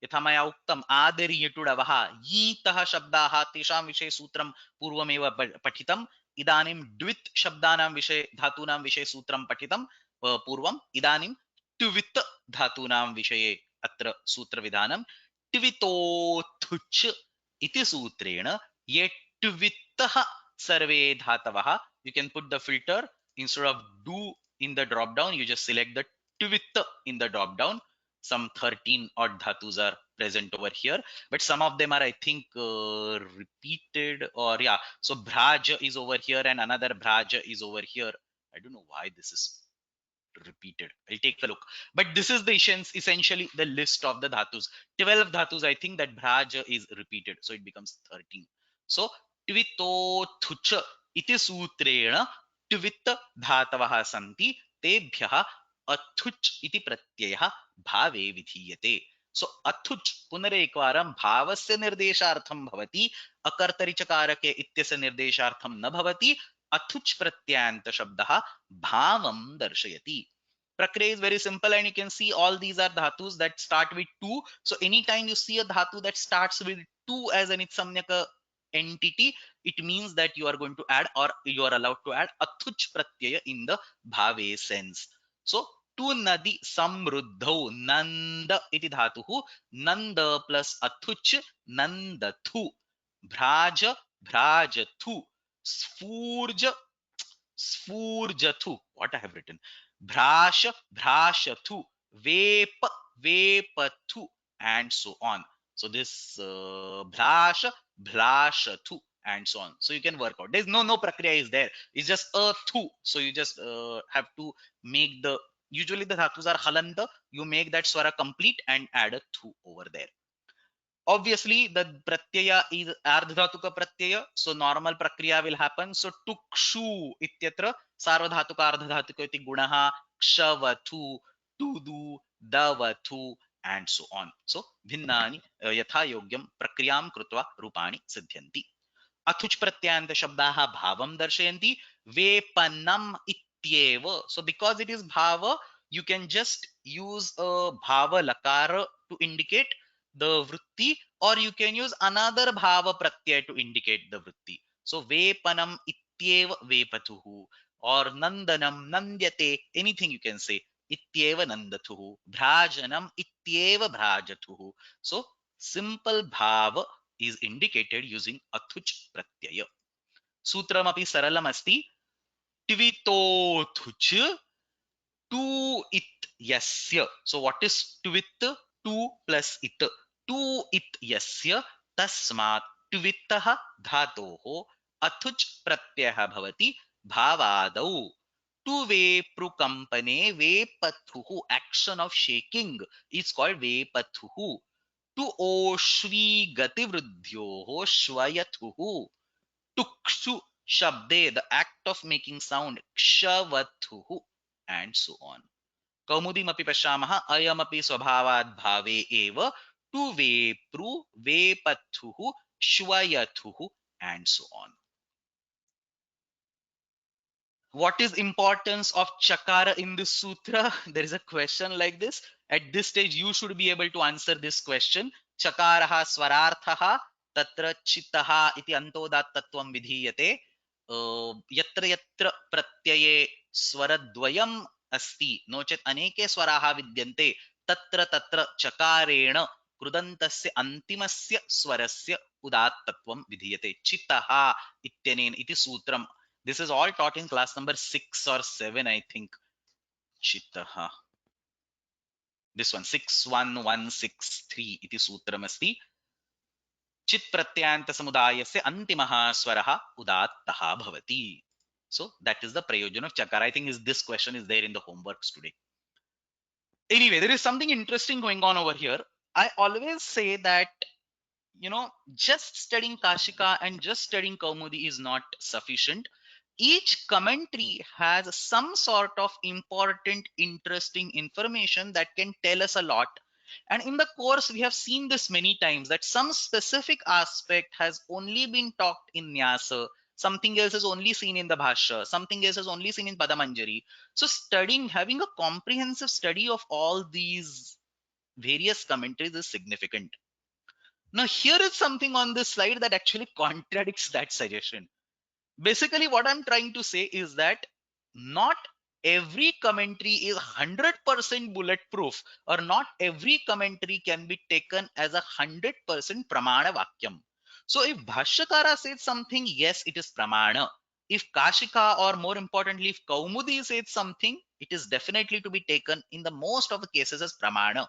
यथा मया उक्तम् आदिर्यटुडवः यीतः शब्दाः तेषां विषये सूत्रं पूर्वमेव पठितम्. इदानीं द्वित् शब्दानां विषये धातूनां विषये सूत्रं पठितं पूर्वम्. इदानीं ट्वित् धातूनां विषये अत्र सूत्रविधानं ट्वितोथुच् इति सूत्रेण ये ट्वित्तः सर्वे धातवः. You can put the filter instead of do in the drop down, you just select the twit in the drop down. Some 13 odd dhatus are present over here, but some of them are, I think, repeated, or yeah. So bhraj is over here and another bhraj is over here. I don't know why this is repeated. I'll take a look. But this is the essentially the list of the dhatus. 12 dhatus, I think that bhraj is repeated. So it becomes 13. So twitothuch iti sutrena ट्वित् धातवः सन्ति तेभ्यः अथुच् इति प्रत्ययः भावे विधीयते. सो अथुच् पुनरेकवारं भावस्य निर्देशार्थं भवति, अकर्तरिचकारके इत्यस्य निर्देशार्थं न भवति. अथुच् प्रत्यान्त शब्दः भावं दर्शयति. Prakriya is very simple, and you can see all these are dhatus that start with two. So anytime you see a dhatu that starts with two as an itsamnyaka entity, it means that you are going to add, or you are allowed to add athuch pratyaya in the bhave sense. So tu nadi samruddhau nanda iti dhatuhu. Nanda plus athuch nandathu. Bhraja bhrajathu. Sphurja sphurjathu. What I have written? Bhrasha bhrashathu. Vep vepathu, and so on. So this bhrasha bhlashathu and so on. So you can work out. There's no prakriya is there. It's just a thu. So you just have to make the, usually the dhatus are halanta. You make that swara complete and add a thu over there. Obviously the pratyaya is ardhatuka pratyaya, so normal prakriya will happen. So tukshu ityatra sarvadhatuka ardhatuka iti gunaha kshavathu tudu davathu and so on. So भिन्नानि यथा योग्यं प्रक्रियां कृत्वा रूपाणि सिद्ध्यन्ति. अथुच् प्रत्यान्त शब्दाः भावं दर्शयन्ति. वेपनम् इत्येव. So because it is bhava, you can just use a bhava lakara to indicate the vritti, or you can use another bhava pratyaya to indicate the vritti. So vepanam ityeva vepatuhu, or nandanam nandyate, anything you can say. Ityeva nandatuhu. Bhrajanam ityeva bhrajatuhu. So simple bhava is indicated using athuch pratyaya. Sutramapi saralam asti. Tvitothuch tu it yasya. So what is tvit? Tu plus it. Tu it yasya tasmat tvitah dhatoho athuch pratyah bhavati bhavadau. Tu veprukampane vepathuhu, action of shaking is called vepathuhu. Tu oshvi gati vruddhyoho shvayathuhu. Tukshu shabde, the act of making sound, kshavathuhu, and so on. कौमुदीमपि पश्यामः. अयमपि स्वभावात् भावे एव. टु वेप्रू वेपथुः श्वयथुः and so on. What is importance of chakara in this sutra? There is a question like this. At this stage you should be able to answer this question. Chakaraha swararthaha tatra chittaha iti antodattvatvam vidhiyate. Yatra yatra pratyaye swaradvayam अस्ति no चेत् अनेके स्वराः विद्यन्ते तत्र तत्र चकारेण कृदन्तस्य अन्तिमस्य स्वरस्य उदात्तत्वं विधीयते चितः इत्यनेन इति सूत्रम. This is all taught in class number 6 or 7, I think. चितः, this one 61163 इति सूत्रमस्ति. चित् प्रत्ययान्त समुदायस्य अन्तिमः स्वरः उदात्तः भवति. So that is the prayojan of chakara. I think this question is there in the homeworks today. Anyway, there is something interesting going on over here. I always say that, just studying Kashika and just studying Kaumudi is not sufficient. Each commentary has some sort of important, interesting information that can tell us a lot. And in the course, we have seen this many times that some specific aspect has only been talked in Nyasa, something else is only seen in the Bhashya, something else is only seen in Padamanjari. So studying, having a comprehensive study of all these various commentaries is significant. Now, here is something on this slide that actually contradicts that suggestion. Basically, what I'm trying to say is that not every commentary is 100% bulletproof, or not every commentary can be taken as a 100% pramana vakyam. So if Bhashyakara says something, yes, it is pramana. If Kashika, or more importantly, if Kaumudi says something, it is definitely to be taken in the most of the cases as pramana.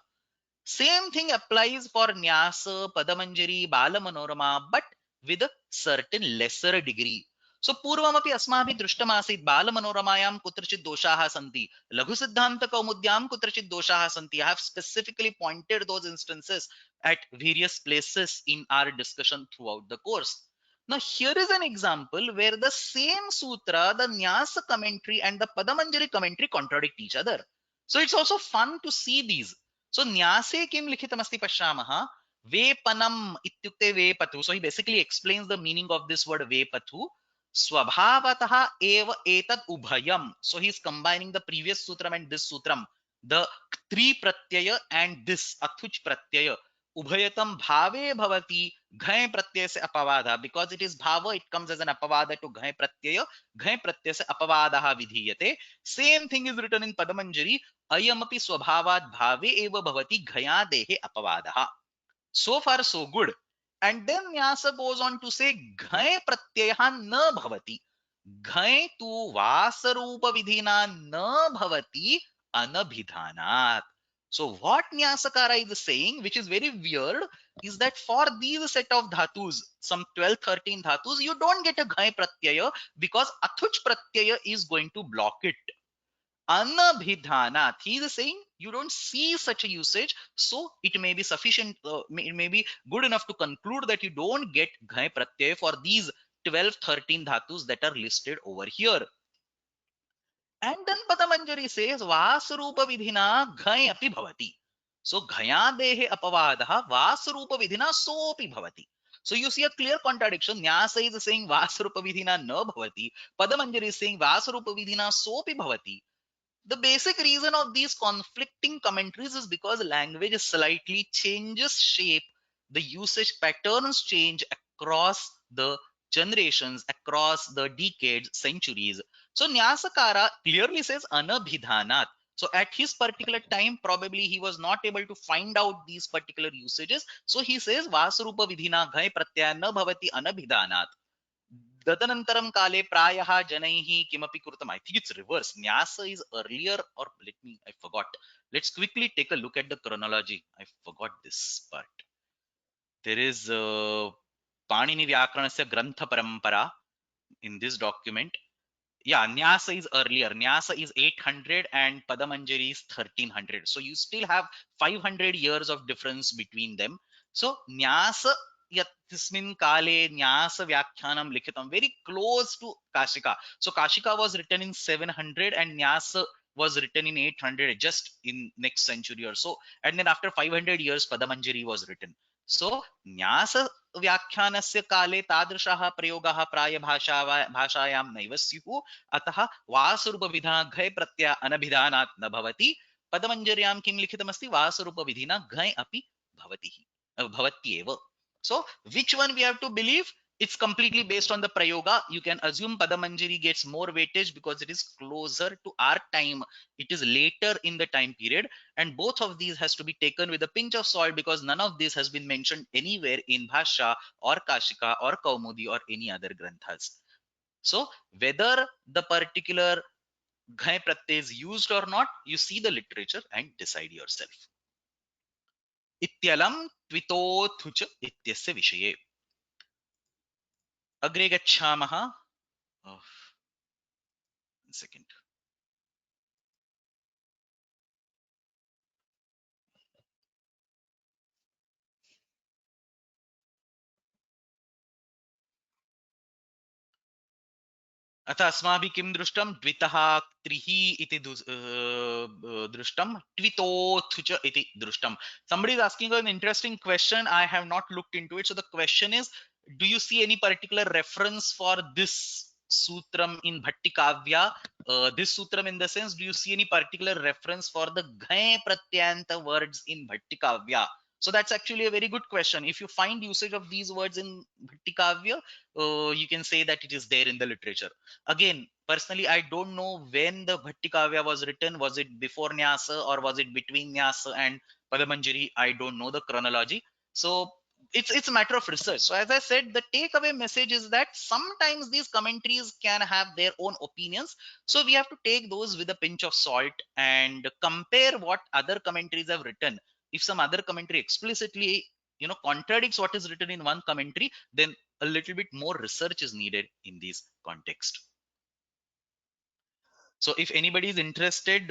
Same thing applies for Nyasa, Padamanjari, Balamanorama, but with a certain lesser degree. So पूर्वमपि अस्माभिः दृष्टमासीत् बालमनोरमायां कुत्रचित् दोषाः सन्ति, लघुसिद्धान्तकौमुद्यां कुत्रचित् दोषाः सन्ति. I have specifically pointed those instances at various places in our discussion throughout the course. Now here is an example where the same sutra, the Nyasa commentary and the Padamanjari commentary contradict each other. So it's also fun to see these. So न्यासे किं लिखितमस्ति पश्यामः, वेपनम इत्युक्ते वेपतु. So he basically explains the meaning of this word vepathu. Swabhavatah eva etat ubhayam. So he is combining the previous sutram and this sutram, the tri pratyaya and this athuj pratyaya. Ubhayatam bhave bhavati ghai pratyaya se apavada. Because it is bhava, it comes as an apavada to ghai pratyaya. Ghai pratyaya se apavadaha vidhiyate. Same thing is written in Padamanjari. Ayamapi swabhavat bhave eva bhavati ghaya dehe apavadaha. So far so good. And then Nyasa goes on to say ghai pratyaya na bhavati. Ghai tu vasarupa vidhina na bhavati anabhidhanat. So what Nyasakara is saying, which is very weird, is that for these set of dhatus, some 12, 13 dhatus, you don't get a ghai pratyaya because athuj pratyaya is going to block it. Anabhidhanat. He is saying you don't see such a usage, so it may be sufficient, it may be good enough to conclude that you don't get ghai pratyaya for these 12, 13 dhatus that are listed over here. And then Padamanjari says Vasarupa vidhina ghai api bhavati. So ghayadehe apavadaha Vasarupa vidhina sopi bhavati. So you see a clear contradiction. Nyasa is saying Vasarupa vidhina na bhavati. Padamanjari is saying Vasarupa vidhina sopi bhavati. The basic reason of these conflicting commentaries is because language slightly changes shape, the usage patterns change across the generations, across the decades, centuries. So Nyasakara clearly says anabhidhanat. So at his particular time, probably he was not able to find out these particular usages. So he says Vasarupa vidhina ghai pratyaya na bhavati anabhidhanat. Tadanantaram kale prayaha janaihi kimapi kurtam. I think it's reverse. Nyasa is earlier, or I forgot. Let's quickly take a look at the chronology. I forgot this part. There is Panini Vyakaranasya Grantha Parampara in this document. Yeah, Nyasa is earlier. Nyasa is 800 and Padamanjari is 1300. So you still have 500 years of difference between them. So Nyasa Yatismin Kale Nyasa Vyakhyanam Likhitam, very close to Kashika. So Kashika was written in 700 and Nyasa was written in 800, just in next century or so. And then after 500 years, Padamanjari was written. So Nyasa व्याख्यानस्य काले तादृशाः प्रयोगाः प्राय भाषायां नैव स्युः, अतः वासरूपविधिना घय प्रत्यय अनभिधानात् न भवति. पदमञ्जर्यां किं लिखितमस्ति, वासरूपविधिना घय अपि भवत्येव. So which one we have to believe? It's completely based on the prayoga. You can assume Padamanjari gets more weightage because it is closer to our time. It is later in the time period, and both of these has to be taken with a pinch of salt because none of this has been mentioned anywhere in Bhashya or Kashika or Kaumudi or any other granthas. So whether the particular ghai pratyay is used or not, you see the literature and decide yourself. Ityalam tvitothu च इत्यस्य विषये अग्रे गच्छामः. Oh, second. अथ अस्माभिः किं दृष्टं द्वितः त्रिः इति दृष्टं ट्वितोऽथ च इति दृष्टं. Somebody is asking an interesting question. I have not looked into it. So the question is, do you see any particular reference for this sutram in Bhattikavya? This sutram in the sense, do you see any particular reference for the ghai pratyanta words in Bhattikavya? So that's actually a very good question. If you find usage of these words in Bhattikavya, you can say that it is there in the literature. Again, personally, I don't know when the Bhattikavya was written. Was it before Nyasa or was it between Nyasa and Padamanjari? I don't know the chronology. So it's a matter of research. So as I said, the takeaway message is that sometimes these commentaries can have their own opinions. So we have to take those with a pinch of salt and compare what other commentaries have written. If some other commentary explicitly, contradicts what is written in one commentary, then a little bit more research is needed in these context. So if anybody is interested,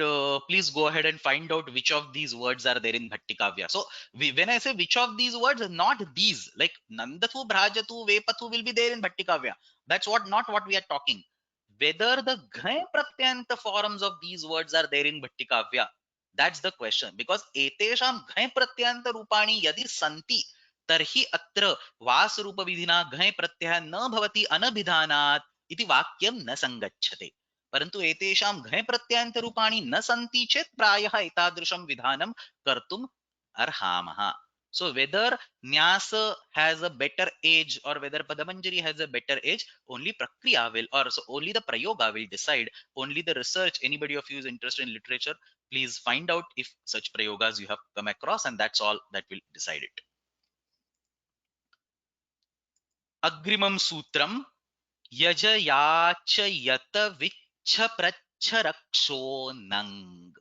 please go ahead and find out which of these words are there in Bhattikavya. So when I say which of these words, not these, like Nandathu, Bhrajatu, Vepathu will be there in Bhattikavya. That's not what we are talking. Whether the Ghai Pratyanta forms of these words are there in Bhattikavya, that's the question. Because etesham Ghai Pratyanta Rupani yadi santi, tarhi atra Vasrupa vidhina Ghai Pratyah na bhavati anabhidhanat iti vakyam na sangachyate. परंतु एतेषां घञ प्रत्ययान्तरूपाणि न सन्ति चेत् प्रायः एतादृशं विधानं कर्तुम् अर्हामः. So whether Nyasa has a better age or whether Padamanjari has a better age, only Prakriya will, or so only the Prayoga will decide. Only the research. Anybody of you is interested in literature, please find out if such Prayogas you have come across, and that's all that will decide it. Agrimam Sutram Yajayacha Yata Vichha Pracha Raksho Nang.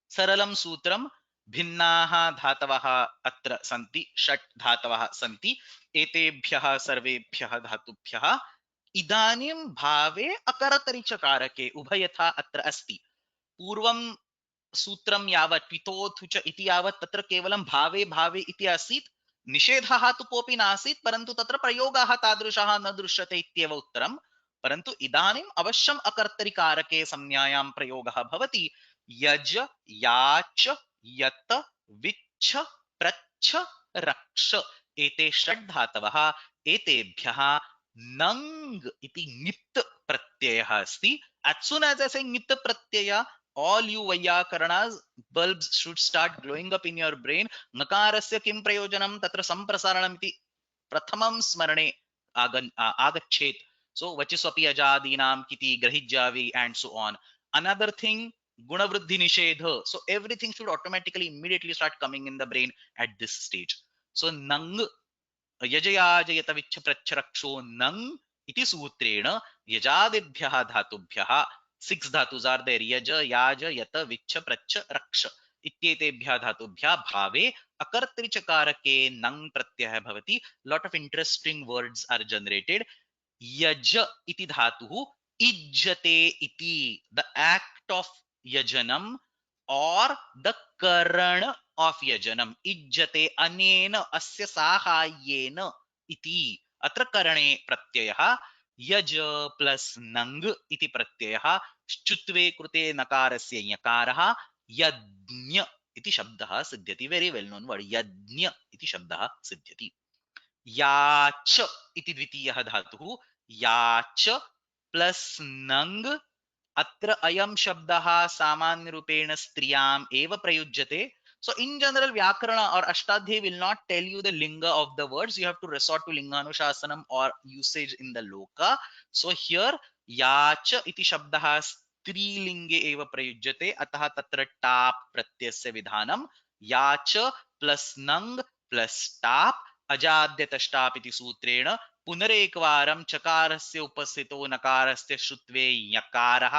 सरलं सूत्रम भिन्नाः धातवः अत्र सन्ति षट् धातवः सन्ति एतेभ्यः सर्वेभ्यः धातुभ्यः इदानीं भावे अकरतरिचकारके उभयथा अत्र अस्ति. पूर्वं सूत्रं यावत् पितोऽथु च इति यावत् तत्र केवलं भावे भावे इति आसीत्. निषेधः तु कोऽपि नासीत्, परन्तु तत्र प्रयोगः तादृशः न दृश्यते इत्येव उत्तरं. परन्तु इदानीम् अवश्यम् अकर्तरिकारके संज्ञायां प्रयोगः भवति. यज याच यत विच्छ प्रच्छ रक्ष एते षड् धातवः एतेभ्यः नङ् इति ङित् प्रत्ययः अस्ति. As soon as I say ङित् प्रत्यय, all you Vaiyakaranas bulbs should start glowing up in your brain. Nakarasya kim prayojanam tatra samprasaranam iti prathamam smarane agachet. So vachiswapi ajadinam kiti grahijjavi and so on. Another thing, gunavruddhi nishedha. So everything should automatically immediately start coming in the brain at this stage. So nang यजयाजयत विच्छ प्रच्छरक्षो नंग इति सूत्रेण यजादिभ्यः धातुभ्यः 6 धातुस् are there यज याज यत विच्छ प्रच्छ रक्ष इत्येतेभ्यः धातुभ्यः भावे अकर्तृचकारके नंग प्रत्ययः भवति. Lot of interesting words are generated. यज इति धातुः इज्जते इति, द एक्ट ऑफ यजनम or the karan of yajanam. Ijjate anena asya sahayyena iti. Atra karane pratyayah yaj plus nang iti pratyayah chutve krute nakarasya yakarah yajnya iti shabdah siddhyati. Very well known word. Yajnya iti shabdah siddhyati. Yach iti dvitiyah dhatuh. Yach plus nang. अत्र अयं शब्दः सामान्य रूपेण स्त्रियाम् एव प्रयुज्यते. So in general, Vyakarana or Ashtadhyayi will not tell you the linga of the words. You have to resort to Linganushasana or usage in the loka. So here yacha iti shabdah स्त्रीलिंगे एव प्रयुज्यते अतः तत्र top प्रत्ययस्य विधानम याच plus नंग plus top अजाद्यतष्टाप इति सूत्रेण पुनरेकवारं चकारस्य उपस्थितो नकारस्य श्रुत्वे यकारः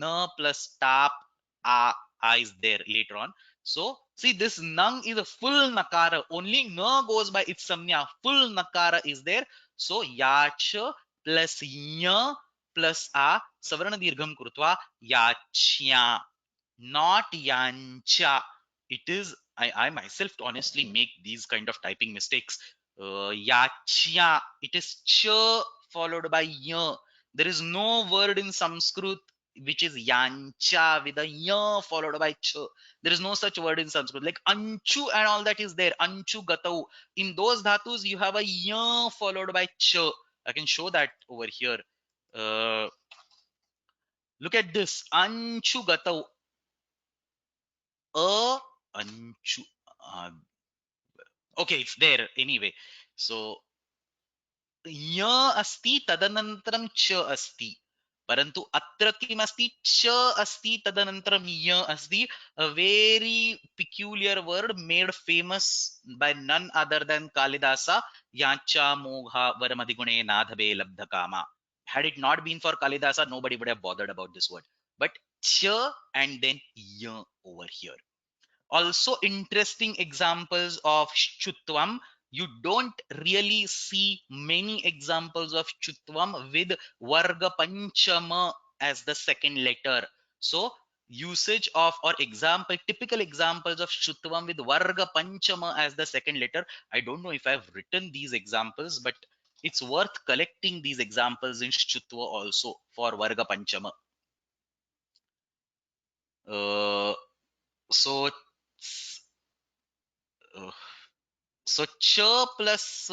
न plus top a is there later on. So see, this nang is a full nakara, only na goes by its samnya, full nakara is there. So yacha plus nya plus a savarna dirgham krutva yachya, not yancha. It is, I myself honestly make these kind of typing mistakes. Yachya, it is ch followed by ya. There is no word in Sanskrit which is yancha with a ya followed by ch. There is no such word in Sanskrit. Like anchu and all that is there. Anchu gatau. In those dhatus, you have a ya followed by ch. I can show that over here. Uh, Look at this. Anchu gatau. Anchu. Uh, okay, it's there anyway. So य अस्ति तदनन्तरं च अस्ति, परन्तु अत्र किमस्ति च अस्ति तदनन्तरं य अस्ति. A very peculiar word made famous by none other than Kalidasa. Yacha mogha varamadhigune nadhabe labdhakama. Had it not been for Kalidasa, nobody would have bothered about this word. But ch and then y over here. Also interesting examples of chutvam. You don't really see many examples of chutvam with varga panchama as the second letter. So usage of or example, typical examples of chutvam with varga panchama as the second letter. I don't know if I've written these examples, but it's worth collecting these examples in chutva also for varga panchama. So सो च plus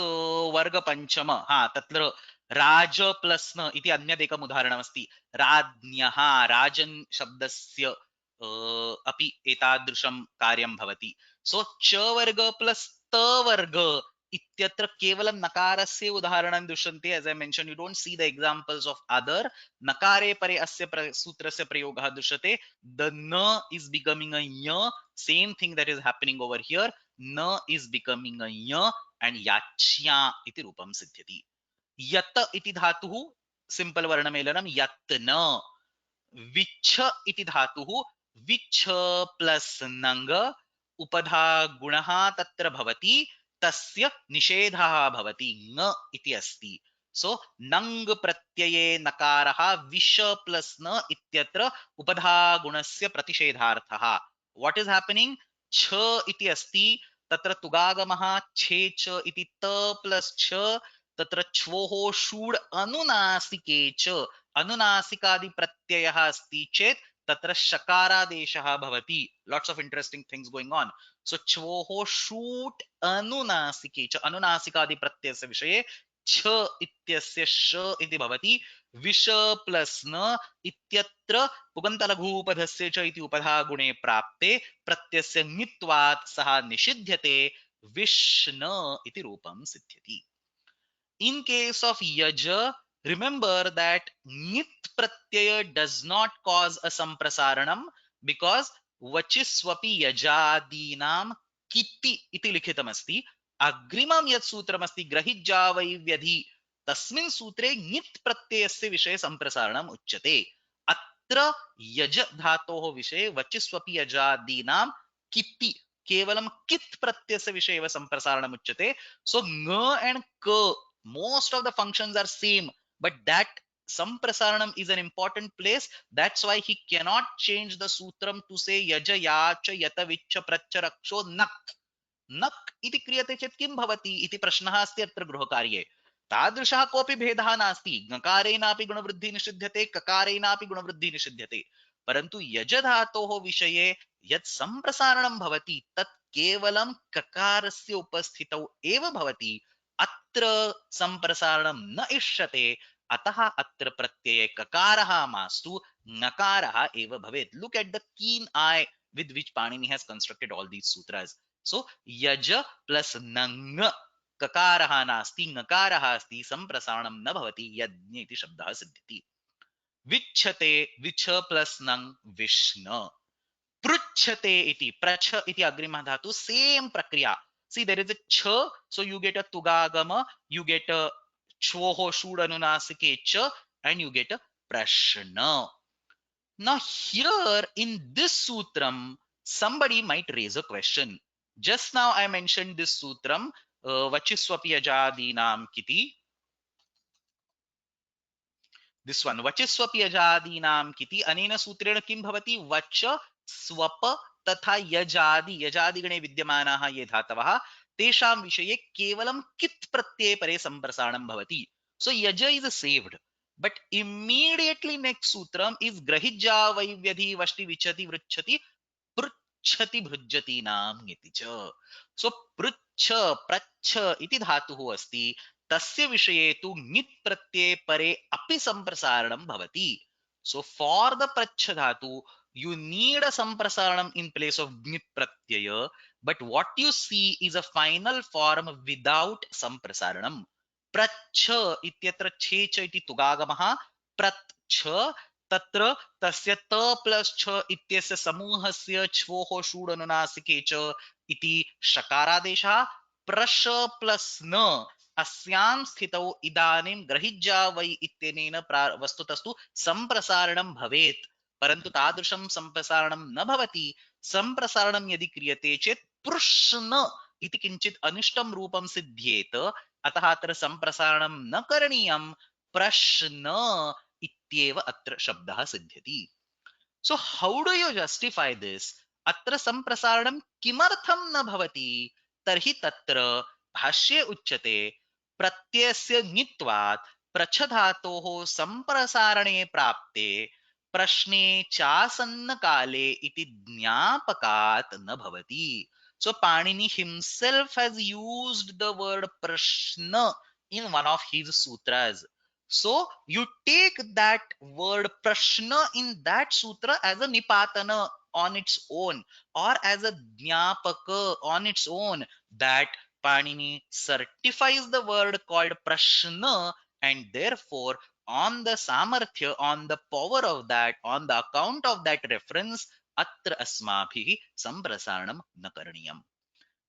वर्ग पंचम, हा तत्र राज plus न इति अन्यदेकम् उदाहरणमस्ति. राज्ञः राजन् शब्दस्य अपि एतादृशं कार्यं भवति. सो च वर्ग प्लस त वर्ग इत्यत्र केवलं नकारस्य उदाहरणं दृश्यन्ते. As I mention, you don't see the examples of other. नकारे परे अस्य सूत्रस्य प्रयोगः दृश्यते. द न इज बिकमिंग अ य. Same thing that is happening over here. न is becoming a य and याच्या इति रूपं सिद्ध्यति. यत इति धातुः सिंपल वर्णमेलनम यत्न. विच्छ इति धातुः विच्छ प्लस नंग उपधा गुणः तत्र भवति, तस्य निषेधः भवति, ङ इति अस्ति. सो नंग प्रत्यये नकारः विष प्लस न इत्यत्र उपधा गुणस्य प्रतिषेधार्थः. What is happening? छ इति अस्ति, तत्र तुगागमः छे च इति त प्लस छ, तत्र छ्वोः षूड् अनुनासिके च अनुनासिकादि प्रत्ययः अस्ति चेत् तत्र शकारादेशः भवति. Lots of interesting things going on. So छ्वोः षूट् अनुनासिके च अनुनासिकादि प्रत्ययस्य विषये छ इत्यस्य श इति भवति. विष प्लस न इत्यत्र पुगन्तलघूपधस्य च इति उपधा गुणे प्राप्ते प्रत्ययस्य ङित्वात् सः निषिध्यते. विष्ण इति रूपं सिद्ध्यति. In case of yaja, remember that ngit pratyaya does not cause a samprasaranam because vachiswapi yajadinam kiti iti likhitam asti. Agrimam yat sutram asti grahijjavai vyadhi tasmin sutre ngit pratyayasya विषये samprasaranam uchyate. अत्र यज धातोः विषये वचिस्वपि यजादीनां किति केवलं कित् प्रत्ययस्य विषये एव सम्प्रसारणम् उच्यते. सो ङ and k, most of the functions are same, but that samprasaranam is an important place. That's why he cannot change the sutram to say yaja yacha yata vicha pracha raksho nak. नक् इति क्रियते चेत् किं भवति इति प्रश्नः अस्ति अत्र गृहकार्ये. तादृशः कोऽपि भेदः नास्ति. ङकारेणापि गुणवृद्धिः निषिध्यते, ककारेणापि गुणवृद्धिः निषिध्यते. परन्तु यज धातोः विषये यत् सम्प्रसारणं भवति तत् केवलं ककारस्य उपस्थितौ एव भवति. अत्र सम्प्रसारणं न इष्यते. अतः अत्र प्रत्यये ककारः मास्तु नकारः एव भवेत्. लुक एट द कीन आई with which Panini has constructed all these sutras. So yaja plus nang kakarah nasti ngakarah asti samprasaranam na bhavati yajna iti shabdah siddhiti. Vichate vich plus nang vishna. Pruchate iti pracha iti agrima dhatu, same prakriya. See, there is a cha, so you get a tugagama, you get a chvoho shudanunasike cha, and you get a prashna. Now here in this sutram, somebody might raise a question. Just now I mentioned this sutram, vachiswapi ajadinam kiti. This one, vachiswapi ajadinam kiti. Anena sutrena kim bhavati? Vacha swap तथा यजादि यजादि गणे विद्यमानाः ये धातवः तेषां विषये केवलं कित् प्रत्यये परे सम्प्रसारणं भवति. So yaja is saved, but immediately next sutram is grahijja vaivyadhi vashti vichati vricchati पृच्छति भृज्यति नाम इति च. So पृच्छ प्रच्छ इति धातुः अस्ति, तस्य विषये तु ङित् प्रत्यये परे अपि सम्प्रसारणं भवति. So for the prachha dhatu, you need a samprasaranam in place of gnit pratyaya, but what you see is a final form without samprasaranam. Prachha ityatra che cha iti tugagamaha, prachha तत्र तस्य त plus छ इत्यस्य समूहस्य छ्वोः षूडनुनासिके च इति शकारादेशः. प्रश plus न अस्यां स्थितौ इदानीं ग्रहिज्जा वै इत्यनेन वस्तुतस्तु संप्रसारणं भवेत्, परन्तु तादृशं संप्रसारणं न भवति. संप्रसारणं यदि क्रियते चेत् पृश्न इति किञ्चित् अनिष्टं रूपं सिद्ध्येत, अतः अत्र संप्रसारणं न करणीयं, प्रश्न इत्येव अत्र शब्दः सिद्ध्यति. So how do you justify this? अत्र संप्रसारणं किमर्थं न भवति? तर्हि तत्र भाष्ये उच्यते प्रत्ययस्य ङित्वात् प्रच्छधातोः संप्रसारणे प्राप्ते प्रश्ने चासन्न काले इति ज्ञापकात् न भवति. So Panini himself has used the word prashna in one of his sutras. So you take that word prashna in that sutra as a nipatana on its own, or as a jnapaka on its own. That Panini certifies the word called prashna, and therefore on the samarthya, on the power of that, on the account of that reference, atra asmabhihi samprasaranam na karaniyam.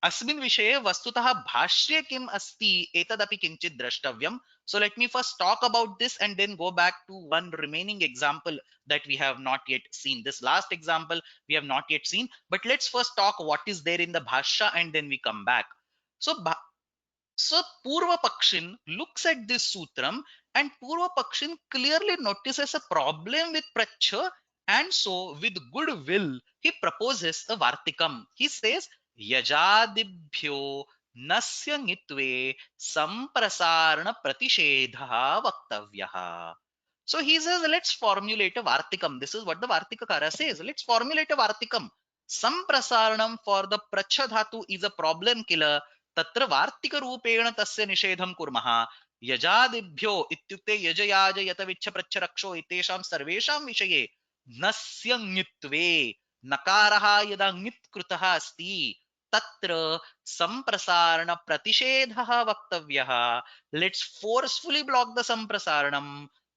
अस्मिन् विषये वस्तुतः भाष्ये किम् अस्ति एतदपि किञ्चित् द्रष्टव्यम्. So let me first talk about this and then go back to one remaining example that we have not yet seen. This last example we have not yet seen, but let's first talk what is there in the bhashya and then we come back. So Purva Pakshin looks at this sutram, and Purva Pakshin clearly notices a problem with Pracha, and so with good will he proposes a Vartikam. He says Yajadibhyo nasya ngitve samprasarana pratishedha vaktavyaha. So he says, let's formulate a Vartikam. This is what the Vartikakara says. Let's formulate a Vartikam. Samprasaranam for the Pracha dhatu is a problem killer. तत्र वार्तिक रूपेण तस्य निषेधं कुर्मः. यजादिभ्यो इत्युक्ते यजयाज यतविच्छ प्रच्छ रक्षो इतेषां सर्वेषां विषये नस्य ङित्वे नकारः यदा ङित् कृतः अस्ति तत्र संप्रसारण प्रतिषेधः वक्तव्यः. लेट्स फोर्सफुली ब्लॉक द संप्रसारणं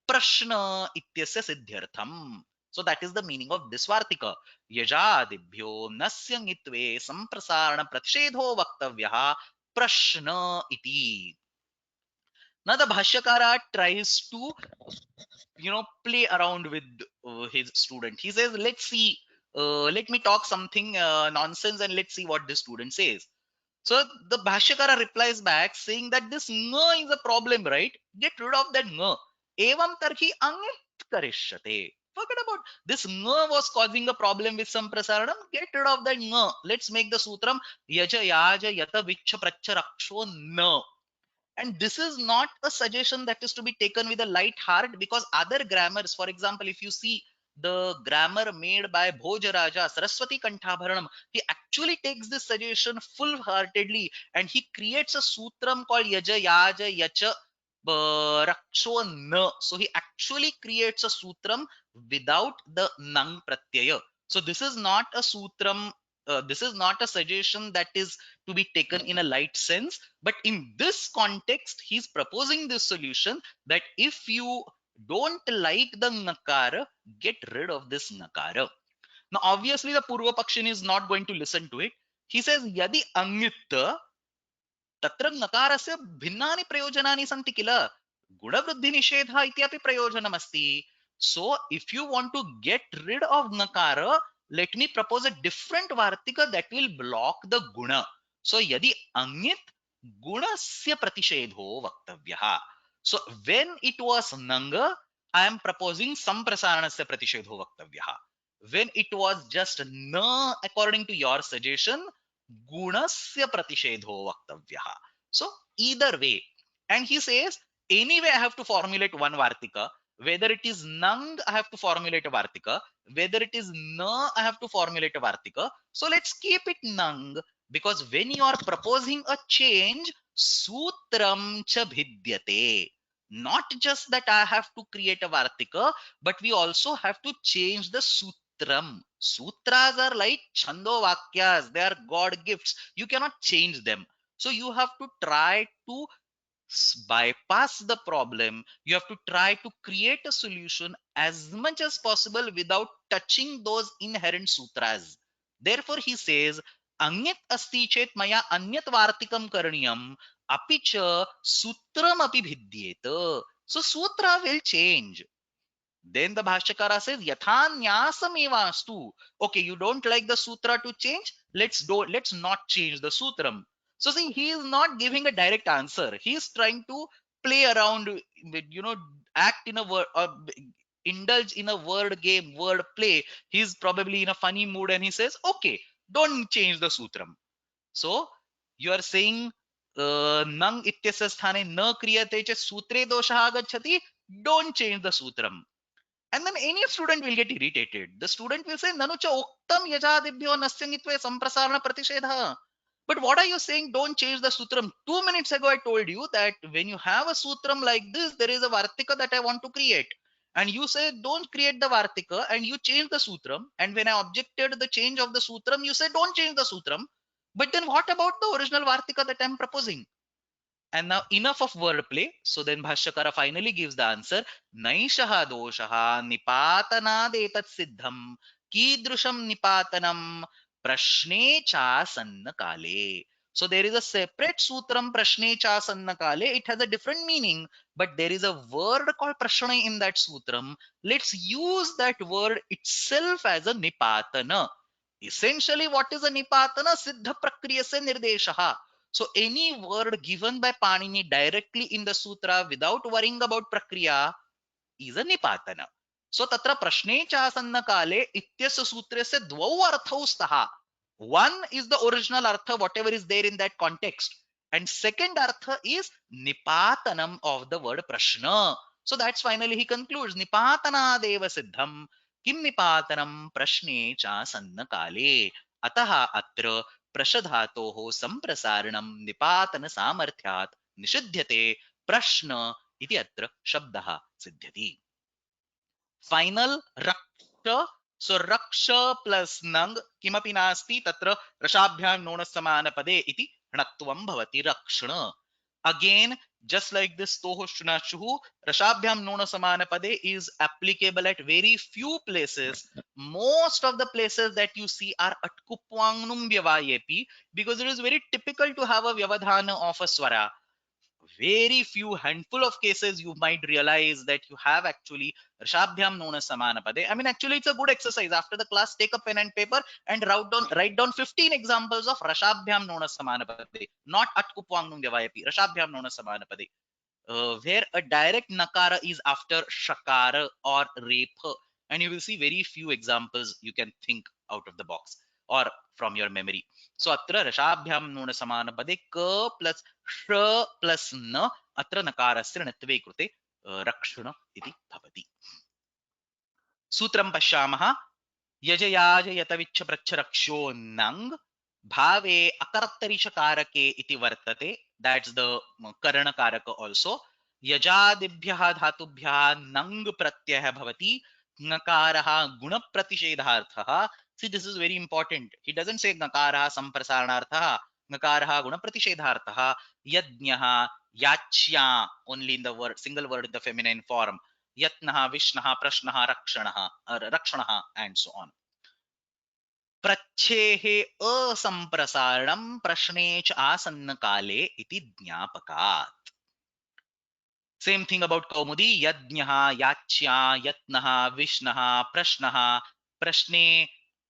प्रश्न इत्यस्य सिद्ध्यर्थम्. So that is the meaning of this Vartika. Yajadibhyo nasya ngitve samprasarana pratishedho vaktavyaha prashna iti. Now the Bhashyakara tries to, play around with his student. He says, let's see, let me talk something nonsense and let's see what the student says. So the Bhashyakara replies back saying that this nga is a problem, right? Get rid of that nga. Evam tarhi angit karishyate. Forget about this nga was causing a problem with some prasaranam. Get rid of that nga. Let's make the sutram yaja yaja yata vichha pracha raksho na. And this is not a suggestion that is to be taken with a light heart, because other grammars, for example, if you see the grammar made by Bhojaraja, Saraswati Kanthabharanam, he actually takes this suggestion full-heartedly and he creates a sutram called Yaja Yaja Yacha Raksho Na. So he actually creates a sutram without the Nang Pratyaya. So this is not a sutram, this is not a suggestion that is to be taken in a light sense, but in this context he's proposing this solution that if you don't like the nakara, get rid of this nakara. Now obviously the purva pakshin is not going to listen to it. He says yadi angyutta तत्र नकारस्य भिन्नानि प्रयोजनानि सन्ति किल, गुणवृद्धिनिषेधः इत्यपि प्रयोजनमस्ति. So if you want to get rid of nakara, let me propose a different vartika that will block the guna. So यदि अन्यत् गुणस्य प्रतिषेधो वक्तव्यः. So when it was nanga, I am proposing samprasaranasya प्रतिषेधो वक्तव्यः. When it was just na, according to your suggestion, gunasya प्रतिषेधो वक्तव्यः. So either way, and he says anyway I have to formulate one vartika, whether it is nang I have to formulate a vartika, whether it is na I have to formulate a vartika. So let's keep it nang, because when you are proposing a change, sutram cha bhidyate. Not just that I have to create a vartika, but we also have to change the sutram. Sutras are like chando vakyas, they are God gifts. You cannot change them. So you have to try to bypass the problem. You have to try to create a solution as much as possible without touching those inherent sutras. Therefore, he says, Anyat asti chet maya anyat vartikam karniyam api cha sutram api bhidyeta. So sutra will change. Then the Bhashyakara says, Yathanyasam Okay, you don't like the sutra to change? Let's not change the sutram. So see, he is not giving a direct answer. He is trying to play around with, act in a word or indulge in a word game, word play. He's probably in a funny mood and he says, okay, don't change the sutram. So you are saying nang ityasya sthane na kriyate che sutre dosha agacchati, don't change the sutram. And then any student will get irritated. The student will say, Nanu cha uktam yajadibhyo nasyangitve samprasarana pratishedha. But what are you saying? Don't change the sutram. 2 minutes ago, I told you that when you have a sutram like this, there is a vartika that I want to create. And you say, don't create the vartika, and you change the sutram. And when I objected the change of the sutram, you say, don't change the sutram. But then what about the original vartika that I'm proposing? And now enough of wordplay. So then Bhashyakara finally gives the answer. Naishaha doshaha nipatanad etat siddham kidrusham nipatanam prashne cha sanna kale. So there is a separate sutram prashne cha sanna kale. It has a different meaning, but there is a word called prashne in that sutram. Let's use that word itself as a nipatana. Essentially, what is a nipatana? Siddha prakriya se nirdeshaha. So any word given by Panini directly in the sutra without worrying about prakriya is a nipatana. So tatra prashne chasanna kale ityasya sutrasya dvau arthau staha. One is the original artha, whatever is there in that context. And second artha is nipatanam of the word prashna. So that's finally he concludes nipatana deva siddham kim nipatanam prashne chasanna kale. Ataha atra प्रशधातोः संप्रसारणं निपातन सामर्थ्यात् निषिध्यते प्रश्न इति अत्र शब्दः सिद्ध्यति. Final रक्ष. सो रक्ष plus नंग किमपि नास्ति, तत्र रसाभ्यां नोणसमानपदे इति णत्वं भवति रक्षण. Again, just like this toho shunashuhu, rashabhyam nona samana pade is applicable at very few places. Most of the places that you see are atkupwangnum vyavayepi, because it is very typical to have a vyavadhana of a swara. Very few handful of cases you might realize that you have actually Rashabhyam Nona Samana Pade. I mean, actually, it's a good exercise. After the class, take a pen and paper and write down 15 examples of Rashabhyam Nona Samana Pade, not Atkupwangnum Vyavayapi, Rashabhyam Nona Samana Pade. Where a direct nakara is after shakara or repha, and you will see very few examples you can think out of the box or from your memory. So atra rashabhyam nuna samana pade ka plus sh plus na atra nakarasya natve krute rakshana iti bhavati. Sutram pashyamah यजयाज यतविच्छ प्रच्छरक्षो नंग भावे अकर्तरिषकारके इति वर्तते. That's the करणकारक also. यजादिभ्यः धातुभ्यः नंग प्रत्ययः भवति. नकारः गुणप्रतिषेधार्थः. See, this is very important. He doesn't say ngakaraha samprasaranartha, ngakaraha gunapratishedartha, yajnaha, yachya, only in the word, single word in the feminine form, yatnaha, vishnaha, prashnaha, rakshanaha, and so on. प्रच्छेहे असंप्रसारणं प्रश्ने च आसन्न काले इति ज्ञापकात्. Same thing about Kaumudi. Yajnaha, Yachya, Yatnaha, Vishnaha, Prashnaha, Prashne,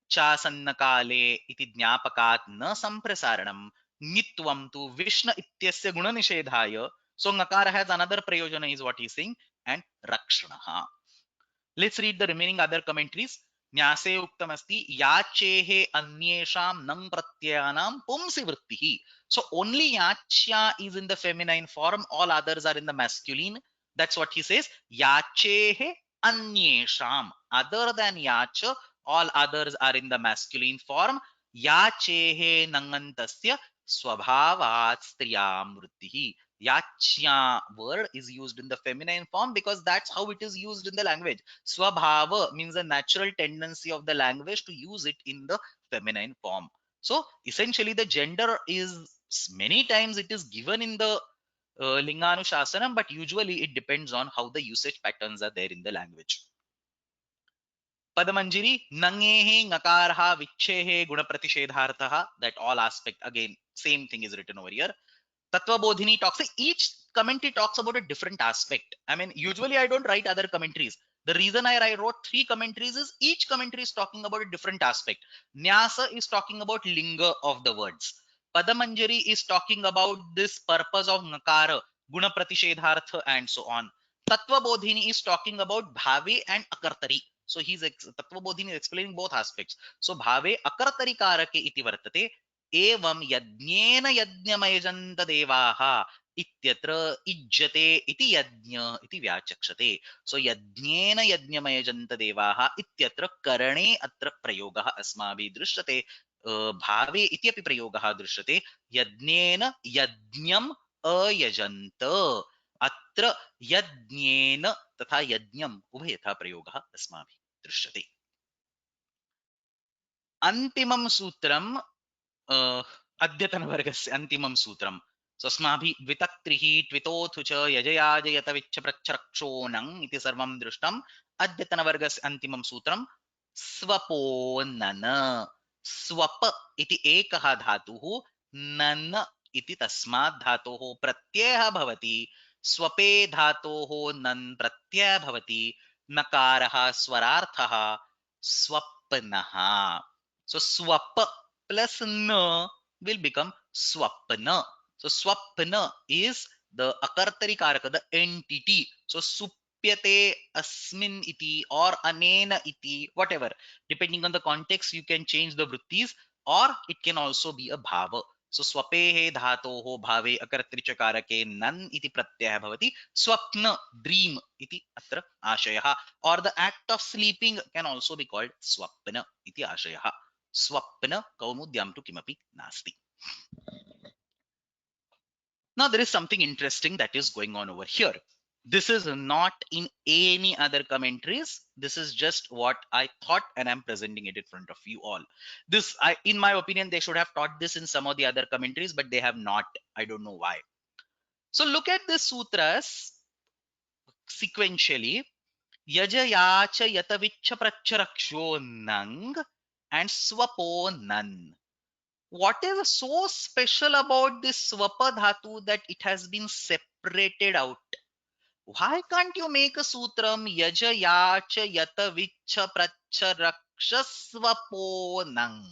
Chasannakale, iti Jnapakat na samprasaranam, Nitvam tu Vishna ityasya guna nishedhaya. So Ngakara has another prayojana is what he's saying, and Rakshanaha. Let's read the remaining other commentaries. न्यासे उक्तमस्ति याचेः अन्येषां नං प्रत्ययानां पुंसि वृत्तिः. So only yachya is in the feminine form, all others are in the masculine. That's what he says. Yachehe anyesham. Other than yacha, all others are in the masculine form. Yachehe nangantasya swabhavat striyam vrittihi. Yachya word is used in the feminine form because that's how it is used in the language. Swabhava means a natural tendency of the language to use it in the feminine form. So essentially the gender is many times it is given in the Linganushasana, but usually it depends on how the usage patterns are there in the language. Padamanjiri, nangehe ngakarha vichehe gunapratishedartha, that all aspect, again, same thing is written over here. Tattva Bodhini talks, each commentary talks about a different aspect. I mean, usually I don't write other commentaries. The reason I wrote 3 commentaries is each commentary is talking about a different aspect. Nyasa is talking about linga of the words. Padamanjari is talking about this purpose of Ngakara, Guna Pratishedhartha, and so on. Tattva Bodhini is talking about Bhave and Akartari. So Tattva Bodhini is explaining both aspects. So Bhave Akartari Karake iti vartate. एवं यज्ञेन यज्ञमयजन्त देवाः इत्यत्र इज्जते इति यज्ञ इति व्याचक्षते. सो यज्ञेन यज्ञमयजन्त देवाः इत्यत्र करणे अत्र प्रयोगः अस्माभिः दृश्यते. भावे इति अपि प्रयोगः दृश्यते. यज्ञेन यज्ञम् अयजन्त, अत्र यज्ञेन तथा यज्ञम् उभयथा प्रयोगः अस्माभिः दृश्यते. अन्तिमं सूत्रं अद्यतनवर्गस्य अन्तिमं सूत्रं. स्वस्माभिः द्वितक्त्रिः त्वितोऽथु च यजयाजयत विच्छप्रच्छरक्षोणं इति सर्वं दृष्टम्. अद्यतनवर्गस्य अन्तिमं सूत्रं स्वपोनन. स्वप इति एकः धातुः, नन इति तस्मात् धातोः प्रत्ययः भवति. स्वपे धातोः नन् प्रत्ययः भवति. नकारः स्वरार्थः स्वप्नः. So swap plus na will become swapna. So swapna is the akartari karaka, the entity. So supyate asmin iti or anena iti, whatever. Depending on the context, you can change the vrittis, or it can also be a bhava. So swapehe dhatoho bhave akartri chakarake nan iti pratyaya bhavati. Swapna, dream iti atra ashayah. Or the act of sleeping can also be called swapna iti ashayah. Swapna kaumudyam tu kimapi nasti. Now there is something interesting that is going on over here. This is not in any other commentaries. This is just what I thought, and I'm presenting it in front of you all. In my opinion, they should have taught this in some of the other commentaries, but they have not. I don't know why. So look at the sutras sequentially. Yajayacha yatavicha pracharaksho nang and swapo nan. What is so special about this swapa dhatu that it has been separated out? Why can't you make a sutram yaja yacha yata vicha pracha raksha swapo nang?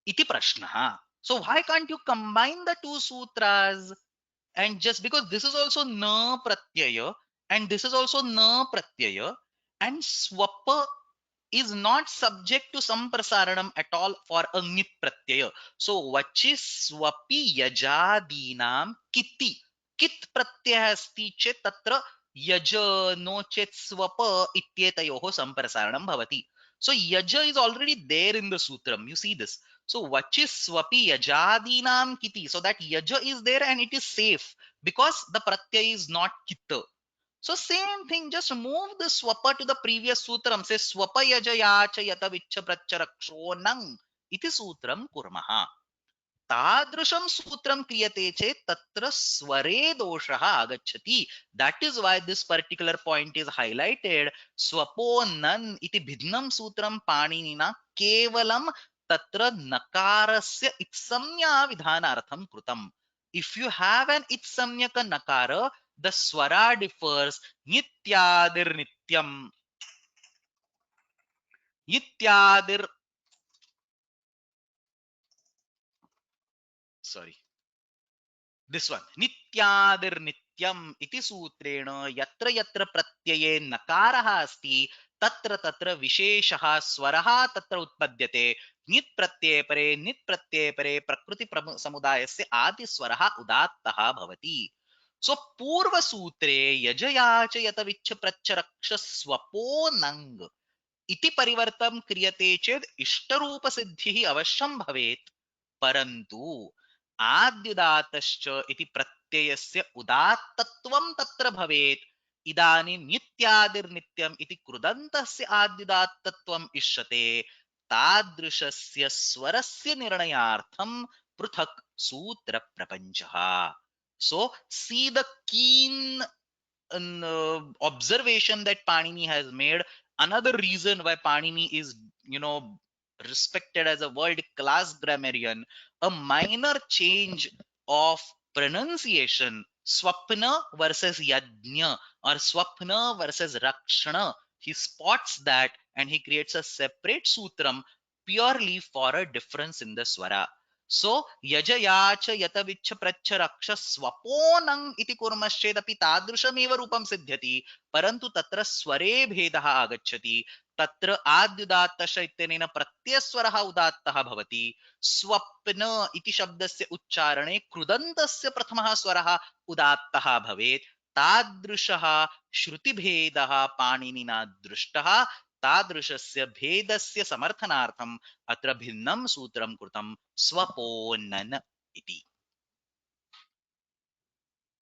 Iti prashna. So why can't you combine the two sutras, and just because this is also na pratyaya and this is also na pratyaya, and swapa is not subject to samprasaranam at all for a ngit pratyaya. So vachis swapi yajadinam kiti. Kit pratyaya asti chet tatra yaja no chet swapa ityetayoho samprasaranam bhavati. So yaja is already there in the sutram. You see this. So vachis swapi yajadinam kiti. So that yaja is there and it is safe because the pratyaya is not kita. So same thing, just move the swapa to the previous sutram. Say swapa yajayacha yata vichcha pracharaksho iti sutram kurmaha. तादृशं सूत्रं क्रियते चेत् तत्र स्वरे दोषः आगच्छति. That is why this particular point is highlighted. स्वपो नन् इति भिन्नं सूत्रं पाणिनिना केवलं तत्र नकारस्य इत्संज्ञा विधानार्थं कृतम्. If you have an itsamyaka nakara, the swara differs. Nityadir nityam. Nityadir, sorry. This one, nityadir nityam iti sutreण yatra yatra pratyये नकारः अस्ति तत्र तत्र विशेषः स्वरः तत्र उत्पद्यते. नित् प्रत्यये परे प्रकृति समुदायस्य आदि स्वरः उदात्तः भवति. सो पूर्व सूत्रे यजयाच यतविच्छ प्रच्छरक्ष स्वपो नंग इति परिवर्तन क्रियते चेत् इष्टरूप सिद्धिः अवश्यं भवेत्. परन्तु आद्युदात्तश्च इति प्रत्ययस्य उदात्तत्वं तत्र भवेत्. इदानीं नित्यादिर्नित्यम् इति कृदन्तस्य आद्युदात्तत्वम् इष्यते. तादृशस्य स्वरस्य निर्णयार्थं पृथक् सूत्र प्रपञ्चः. So see the keen observation that Panini has made. Another reason why Panini is, respected as a world class grammarian, a minor change of pronunciation, swapna versus yajna or swapna versus rakshana, he spots that and he creates a separate sutram purely for a difference in the swara. So यजयाच यतविच्छ प्रच्छ रक्ष स्वपोनंग इति कुर्मश्चेदपि तादृशमेव रूपं सिद्ध्यति. परन्तु तत्र स्वरे भेदः आगच्छति. तत्र आद्युदात्तश इत्यनेन प्रत्ययस्वरः उदात्तः भवति. स्वप्न इति शब्दस्य उच्चारणे कृदन्तस्य प्रथमः स्वरः उदात्तः भवेत्. तादृशः श्रुतिभेदः पाणिनिना दृष्टः. तादृशस्य भेदस्य समर्थनार्थम् अत्र भिन्नं सूत्रं कृतं स्वपोनन iti.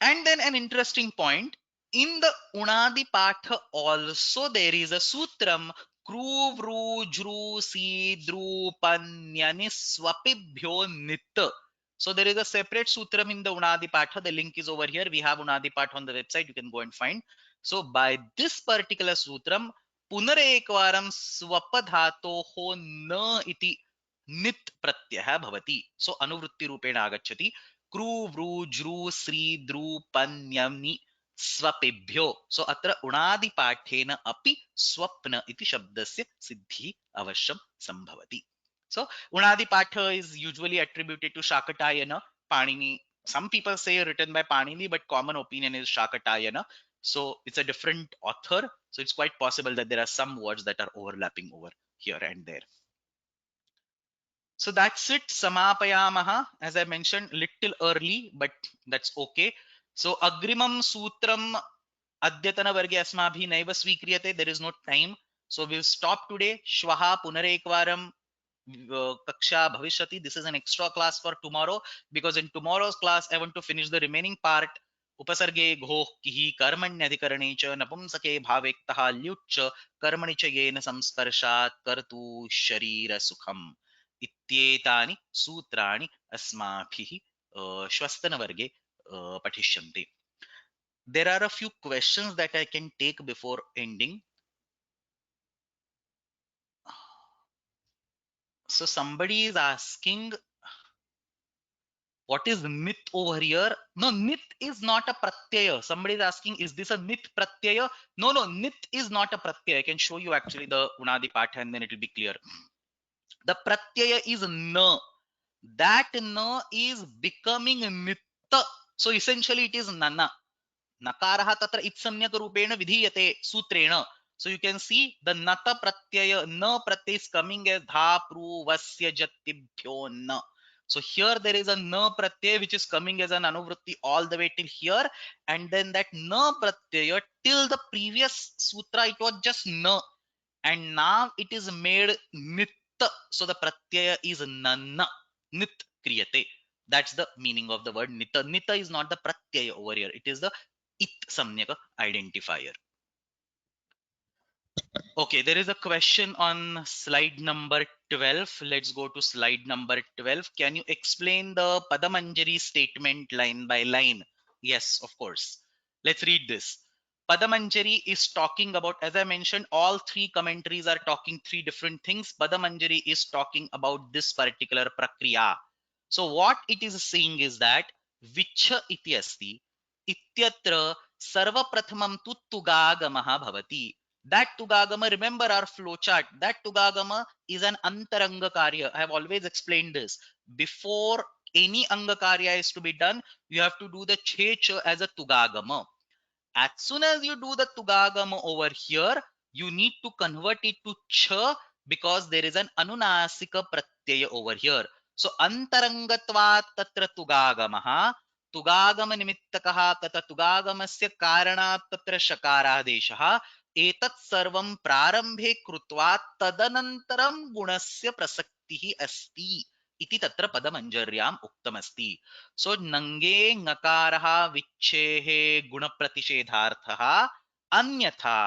And then an interesting point, in the Unadi Patha also there is a sutram kru vru jru si dru panyani swapibhyo nit. So there is a separate sutram in the Unadi Patha. The link is over here. We have Unadi Patha on the website. You can go and find. So by this particular sutram, पुनरेकवारं स्वपधातोः न इति नित् प्रत्ययः भवति. सो अनुवृत्ति रूपेण आगच्छति. Crew व्रू ज्रू Shri द्रू पन्यमि स्वपेभ्यो. सो अत्र उणादि पाठेन अपि स्वप्न इति शब्दस्य सिद्धिः अवश्यं संभवति. So unadi patha is usually attributed to Shakatayana. Panini, some people say written by Panini, but common opinion is Shakatayana. So it's a different author. So it's quite possible that there are some words that are overlapping over here and there. So that's it. Samapayamaha. As I mentioned, little early, but that's okay. So agrimam sutram adyatana varge asmabhi naiva svikriyate. There is no time. So we'll stop today. Shwaha punarekvaram kaksha bhavishyati. This is an extra class for tomorrow, because in tomorrow's class I want to finish the remaining part. उपसर्गे घोः किहि कर्मण्यधिकरणे च नपुंसके भावेक्तः ल्युच्च कर्मणि च येन संस्पर्शात् कर्तु शरीरसुखम् इत्येतानि सूत्राणि अस्माभिः श्वस्तनवर्गे पठिष्यन्ते. There are a few questions that I can take before ending. So somebody is asking, what is nit over here? No, nit is not a pratyaya. Somebody is asking, is this a nit pratyaya? No, nit is not a pratyaya. I can show you actually the Unadi Patha and then it will be clear. The pratyaya is na. That na is becoming nitta. So essentially it is nana. Nakarah tatra itsamyak rupena vidhiyate sutrena. So you can see the nata pratyaya, na pratyaya is coming as dha pru vasya jatibhyo na. So here there is a na pratyaya which is coming as an anuvritti all the way till here, and then that na pratyaya till the previous sutra it was just na, and now it is made nit. So the pratyaya is nanna, nit kriyate. That's the meaning of the word nita. Nita is not the pratyaya over here. It is the it samyak identifier. Okay, there is a question on slide number 12. Let's go to slide number 12. Can you explain the Padamanjari statement line by line? Yes, of course. Let's read this. Padamanjari is talking about, as I mentioned, all three commentaries are talking three different things. Padamanjari is talking about this particular prakriya. So what it is saying is that vicha iti asti ityatra sarva prathamam tu tugagamaha bhavati. That tugagama, remember our flow chart, that tugagama is an antaranga karya. I have always explained this. Before any anga karya is to be done, you have to do the checha as a tugagama. As soon as you do the tugagama over here, you need to convert it to cha because there is an anunasika pratyaya over here. So antarangatvat tatra tugagamaha tugagama nimittakah tata tugagamasya karanat tatra shakaradeshah एतत् सर्वं प्रारंभे कृत्वा तदनन्तरं गुणस्य प्रसक्तिः अस्ति इति तत्र पदमञ्जर्याम् उक्तमस्ति. सो नङ्गे ङकारः विच्छेः गुणप्रतिषेधार्थः अन्यथा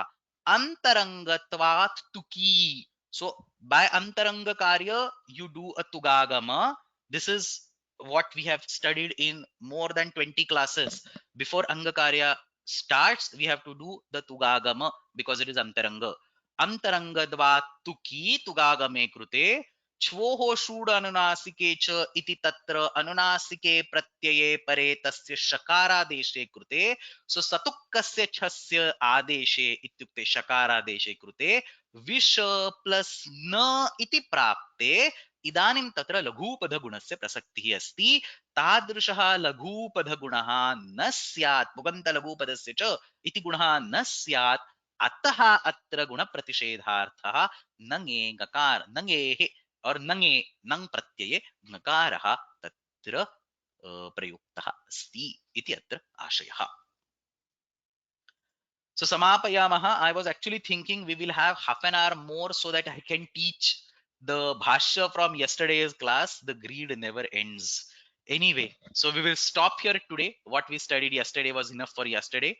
अंतरंगत्वात् Tuki. So by antaranga karya you do a tugagama. This is what we have studied in more than 20 classes. Before anga karya starts, we have to do the tugagama because it is antaranga. Antarangadva tuki tugagame krute छ्वोः षूड अनुनासिके च इति तत्र अनुनासिके प्रत्यये परे तस्य शकारादेशे कृते सो सतुक्कस्य छस्य आदेशे इत्युक्ते शकारादेशे कृते विष प्लस न इति प्राप्ते इदानीं तत्र लघुपधगुणस्य प्रसक्तिः अस्ति. तादृशः लघुपधगुणः न स्यात् पुगन्तलघुपदस्य च इति गुणः न स्यात्. अतः अत्र गुणप्रतिषेधार्थः नङे गकार नङेः और नङे नङ प्रत्यये ङकारः तत्र प्रयुक्तः अस्ति इति अत्र आशयः. So samapayamaha. I was actually thinking we will have half an hour more so that I can teach the bhashya from yesterday's class. The greed never ends. Anyway, so we will stop here today. What we studied yesterday was enough for yesterday.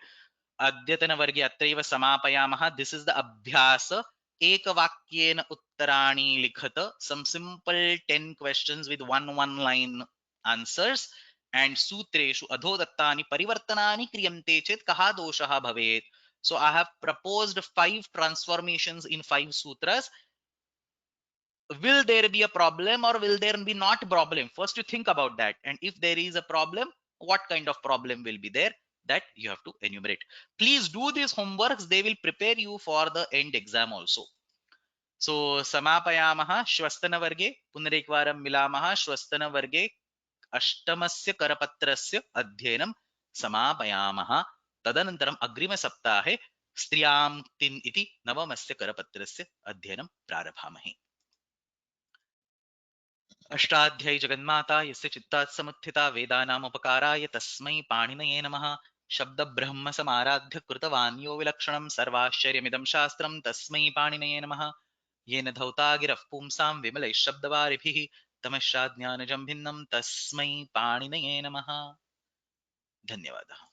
अद्यतनवर्गे अत्रैव समापयामः. This is the अभ्यास. एकवाक्येन उत्तराणि लिखत. Some simple 10 questions with one line answers. And सूत्रेषु अधोदत्तानि परिवर्तनानि क्रियन्ते चेत् कः दोषः भवेत्. So I have proposed 5 transformations in 5 sutras. Will there be a problem or will there be not a problem? First you think about that, and if there is a problem, what kind of problem will be there, that you have to enumerate. Please do these homeworks, they will prepare you for the end exam also. So samapayamah. श्वस्तनवर्गे पुनरेकवारं मिलामः. श्वस्तनवर्गे अष्टमस्य करपत्रस्य अध्ययनं समापयामः. तदनन्तरम् अग्रिमसप्ताहे स्त्रियां तिन् इति नवमस्य करपत्रस्य अध्ययनं प्रारभामहे. अष्टाध्यायी जगन्माता यस्य चित्तात् समुत्थिता वेदानामुपकाराय तस्मै पाणिनये नमः. शब्द ब्रह्म समाराध्य कृतवान् यो विलक्षणं सर्वाश्चर्यमिदं शास्त्रं तस्मै पाणिनये नमः. येन धौता गिरः पुंसां विमलैः शब्दवारिभिः तमश्चाज्ञानजं भिन्नं तस्मै पाणिनये नमः. धन्यवादः.